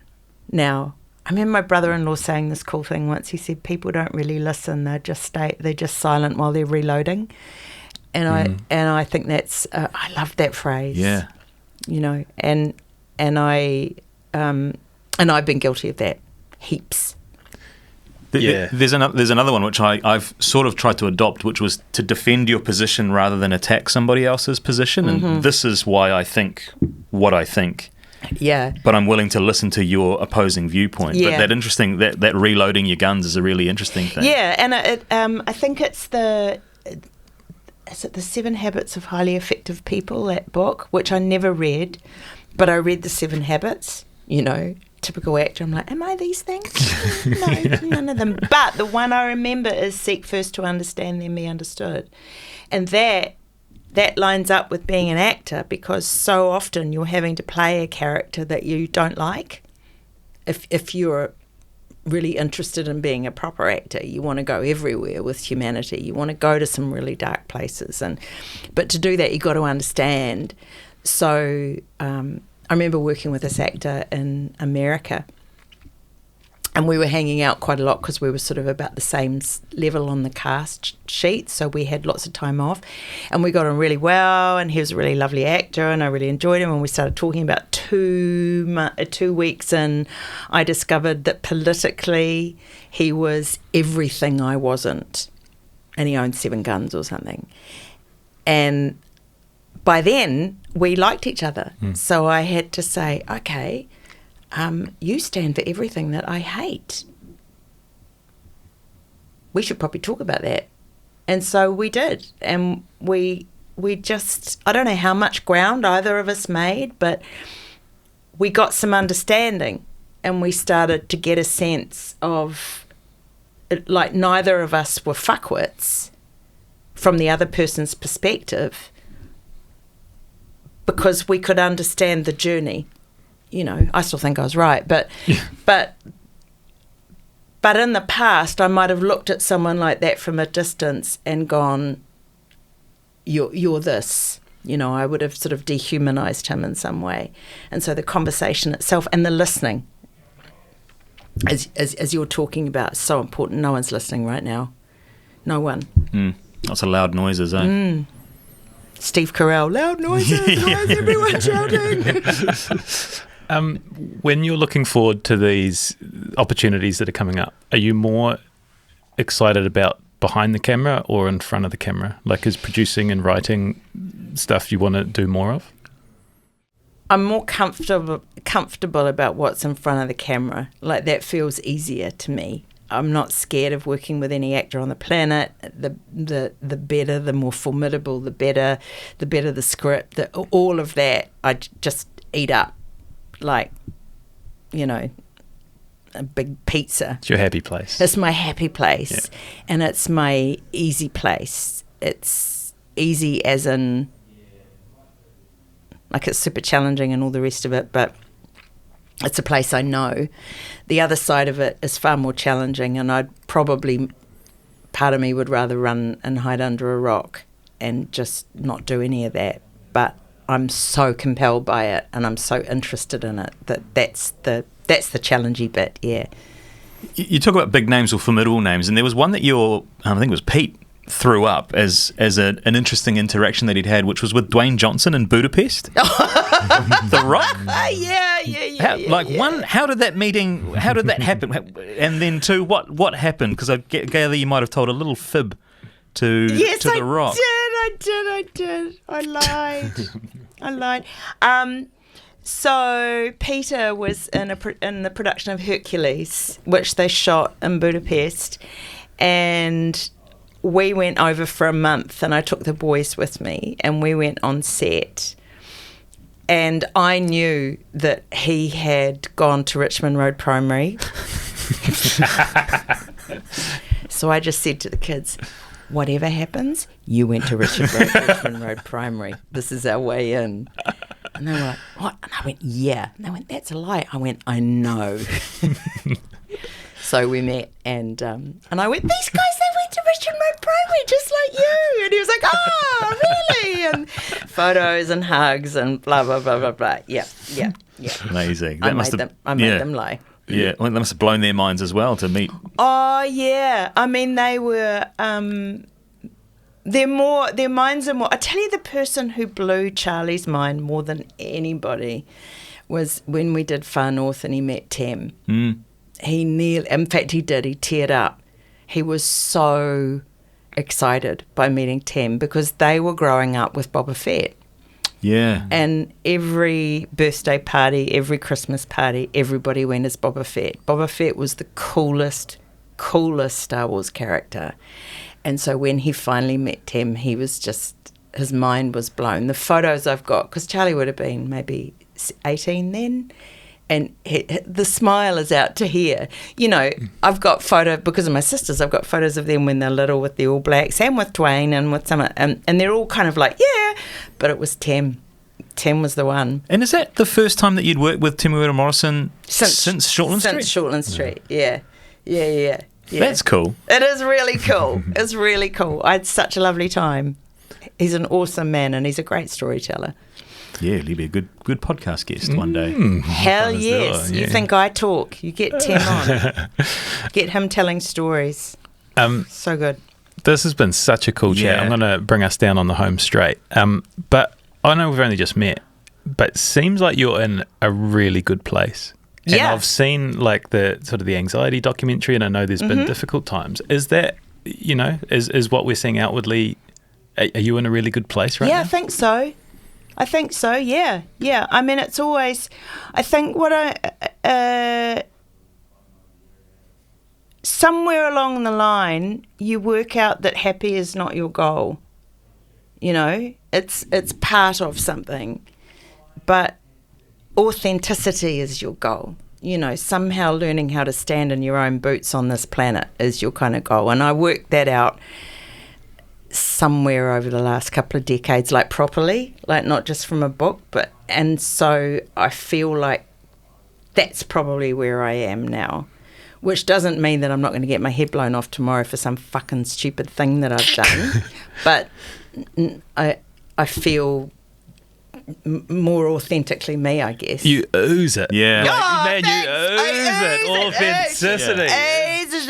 now. I remember my brother-in-law saying this cool thing once. He said, people don't really listen. They're just silent while they're reloading. And I think that's... I love that phrase. Yeah. You know, and I've been guilty of that heaps. There's another one which I've sort of tried to adopt, which was to defend your position rather than attack somebody else's position. And this is why I think what I think. Yeah. But I'm willing to listen to your opposing viewpoint. Yeah. But that reloading your guns is a really interesting thing. Yeah, and I think it's the 7 Habits of Highly Effective People, that book, which I never read, but I read the 7 Habits, you know, typical actor. I'm like, am I these things? No, none of them. But the one I remember is seek first to understand, then be understood. And that lines up with being an actor, because so often you're having to play a character that you don't like. If you're really interested in being a proper actor, you want to go everywhere with humanity. You want to go to some really dark places, but to do that, you've got to understand. So I remember working with this actor in America, and we were hanging out quite a lot because we were sort of about the same level on the cast sheet, so we had lots of time off, and we got on really well, and he was a really lovely actor, and I really enjoyed him, and we started talking. About 2 weeks in, I discovered that politically he was everything I wasn't, and he owned 7 guns or something. And by then, we liked each other, so I had to say, okay, you stand for everything that I hate. We should probably talk about that. And so we did. And we just, I don't know how much ground either of us made, but we got some understanding, and we started to get a sense of, like, neither of us were fuckwits from the other person's perspective, because we could understand the journey. You know, I still think I was right, but in the past, I might have looked at someone like that from a distance and gone, "You're this." You know, I would have sort of dehumanized him in some way. And so the conversation itself and the listening, as you're talking about, is so important. No one's listening right now. No one. Lots of loud noises, eh? Steve Carell, loud noises, why is everyone shouting? When you're looking forward to these opportunities that are coming up, are you more excited about behind the camera or in front of the camera? Like, is producing and writing stuff you want to do more of? I'm more comfortable about what's in front of the camera. Like, that feels easier to me. I'm not scared of working with any actor on the planet. The better, the more formidable, the better the script. All of that, I just eat up like, a big pizza. It's your happy place. It's my happy place, and it's my easy place. It's easy as in, like, it's super challenging and all the rest of it, but it's a place I know. The other side of it is far more challenging, and part of me would rather run and hide under a rock and just not do any of that. But I'm so compelled by it, and I'm so interested in it that's the challenging bit. Yeah. You talk about big names or formidable names, and there was one that I think it was Pete, threw up as an interesting interaction that he'd had, which was with Dwayne Johnson in Budapest. The Rock? Yeah. How did that happen? And then two, what happened? Because I gather you might have told a little fib to The Rock. I did. I lied. So Peter was in the production of Hercules, which they shot in Budapest, and we went over for a month, and I took the boys with me, and we went on set. And I knew that he had gone to Richmond Road Primary. So I just said to the kids, whatever happens, you went to Richmond Road Primary. This is our way in. And they were like, what? And I went, yeah. And they went, that's a lie. I went, I know. So we met, and I went, these guys, they went to Richmond Road Primary just like you. And he was like, oh, really? And photos and hugs and blah, blah, blah, blah, blah. Yeah. Amazing. I made them lie. Yeah, well, that must have blown their minds as well to meet. Oh, yeah. I mean, they were, their minds are more, I tell you, the person who blew Charlie's mind more than anybody was when we did Far North and he met Tem. He teared up. He was so excited by meeting Tem because they were growing up with Boba Fett. Yeah. And every birthday party, every Christmas party, everybody went as Boba Fett. Boba Fett was the coolest Star Wars character. And so when he finally met Tem, he was just, his mind was blown. The photos I've got, because Charlie would have been maybe 18 then, and the smile is out to here. I've got because of my sisters, I've got photos of them when they're little with the All Blacks and with Dwayne and with some, and they're all kind of like, yeah, but it was Tem. Tem was the one. And is that the first time that you'd worked with Temuera Morrison since Shortland Street? Since Shortland Street, yeah. That's cool. It is really cool. It's really cool. I had such a lovely time. He's an awesome man, and he's a great storyteller. Yeah, he'll be a good podcast guest one day. Hell yes. You think I talk. You get Tem on. Get him telling stories. So good. This has been such a cool chat. I'm going to bring us down on the home straight. But I know we've only just met, but it seems like you're in a really good place. And I've seen like the sort of the anxiety documentary, and I know there's been difficult times. Is that, is what we're seeing outwardly, are you in a really good place right now? Yeah, I think so, yeah. I mean, it's always, I think somewhere along the line, you work out that happy is not your goal. It's part of something, but authenticity is your goal. Somehow learning how to stand in your own boots on this planet is your kind of goal. And I worked that out somewhere over the last couple of decades, like properly, like not just from a book, and so I feel like that's probably where I am now, which doesn't mean that I'm not going to get my head blown off tomorrow for some fucking stupid thing that I've done, but I feel more authentically me, I guess. You ooze it. Yeah. Man, you ooze it. Authenticity. Oozes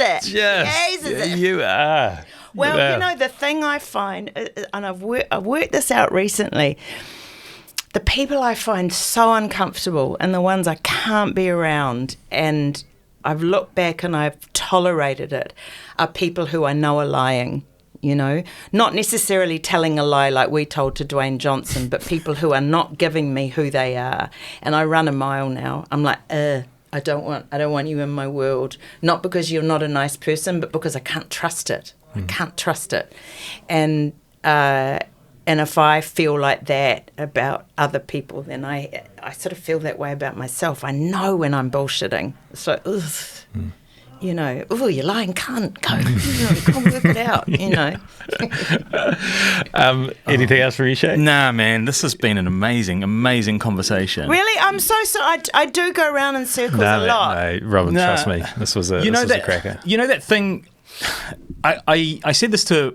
it. You are. Well, Yeah. the thing I find, and I've worked this out recently, the people I find so uncomfortable and the ones I can't be around, and I've looked back and I've tolerated it, are people who I know are lying. Not necessarily telling a lie like we told to Dwayne Johnson, but people who are not giving me who they are. And I run a mile now. I'm like, I don't want you in my world. Not because you're not a nice person, but because I can't trust it. I can't trust it. And if I feel like that about other people, then I sort of feel that way about myself. I know when I'm bullshitting. So, you're lying cunt. Go work it out, Anything else for you, Shay? Nah, man, this has been an amazing conversation. Really? I'm so sorry. I do go around in circles a lot. No, Robyn, trust me. This was a cracker. You know that thing. I said this to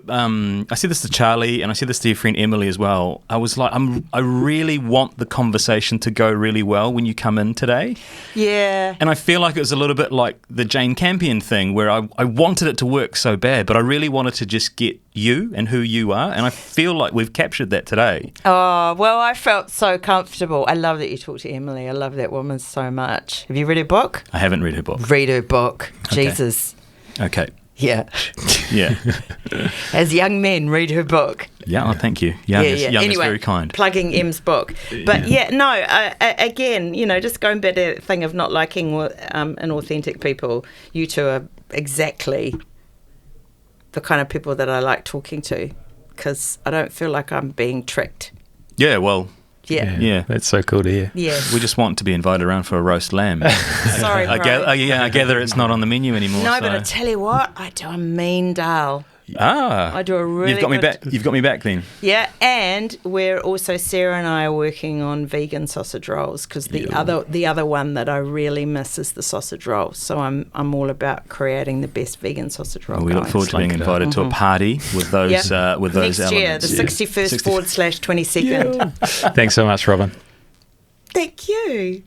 Charlie, and I said this to your friend Emily as well. I was like, I really want the conversation to go really well when you come in today. Yeah. And I feel like it was a little bit like the Jane Campion thing, where I wanted it to work so bad, but I really wanted to just get you and who you are, and I feel like we've captured that today. Oh, well, I felt so comfortable. I love that you talked to Emily. I love that woman so much. Have you read her book? I haven't read her book. Read her book. Okay. Jesus. Okay. Yeah. Yeah. As young men, read her book. Yeah, oh, thank you. Young is Anyway, very kind. Plugging Em's book. But again, just going back to that thing of not liking inauthentic people, you two are exactly the kind of people that I like talking to, because I don't feel like I'm being tricked. Yeah, well... Yeah. That's so cool to hear. Yes. We just want to be invited around for a roast lamb. Sorry, I gather it's not on the menu anymore. No, so. but I tell you what, I do a mean dal. Ah, I do a really You've got me good- back. You've got me back then. Yeah, and we're also, Sarah and I are working on vegan sausage rolls, because the other one that I really miss is the sausage roll. So I'm all about creating the best vegan sausage roll. Well, we look going. forward to being invited to a party with those Next elements. year, the 61st /22nd. Thanks so much, Robyn. Thank you.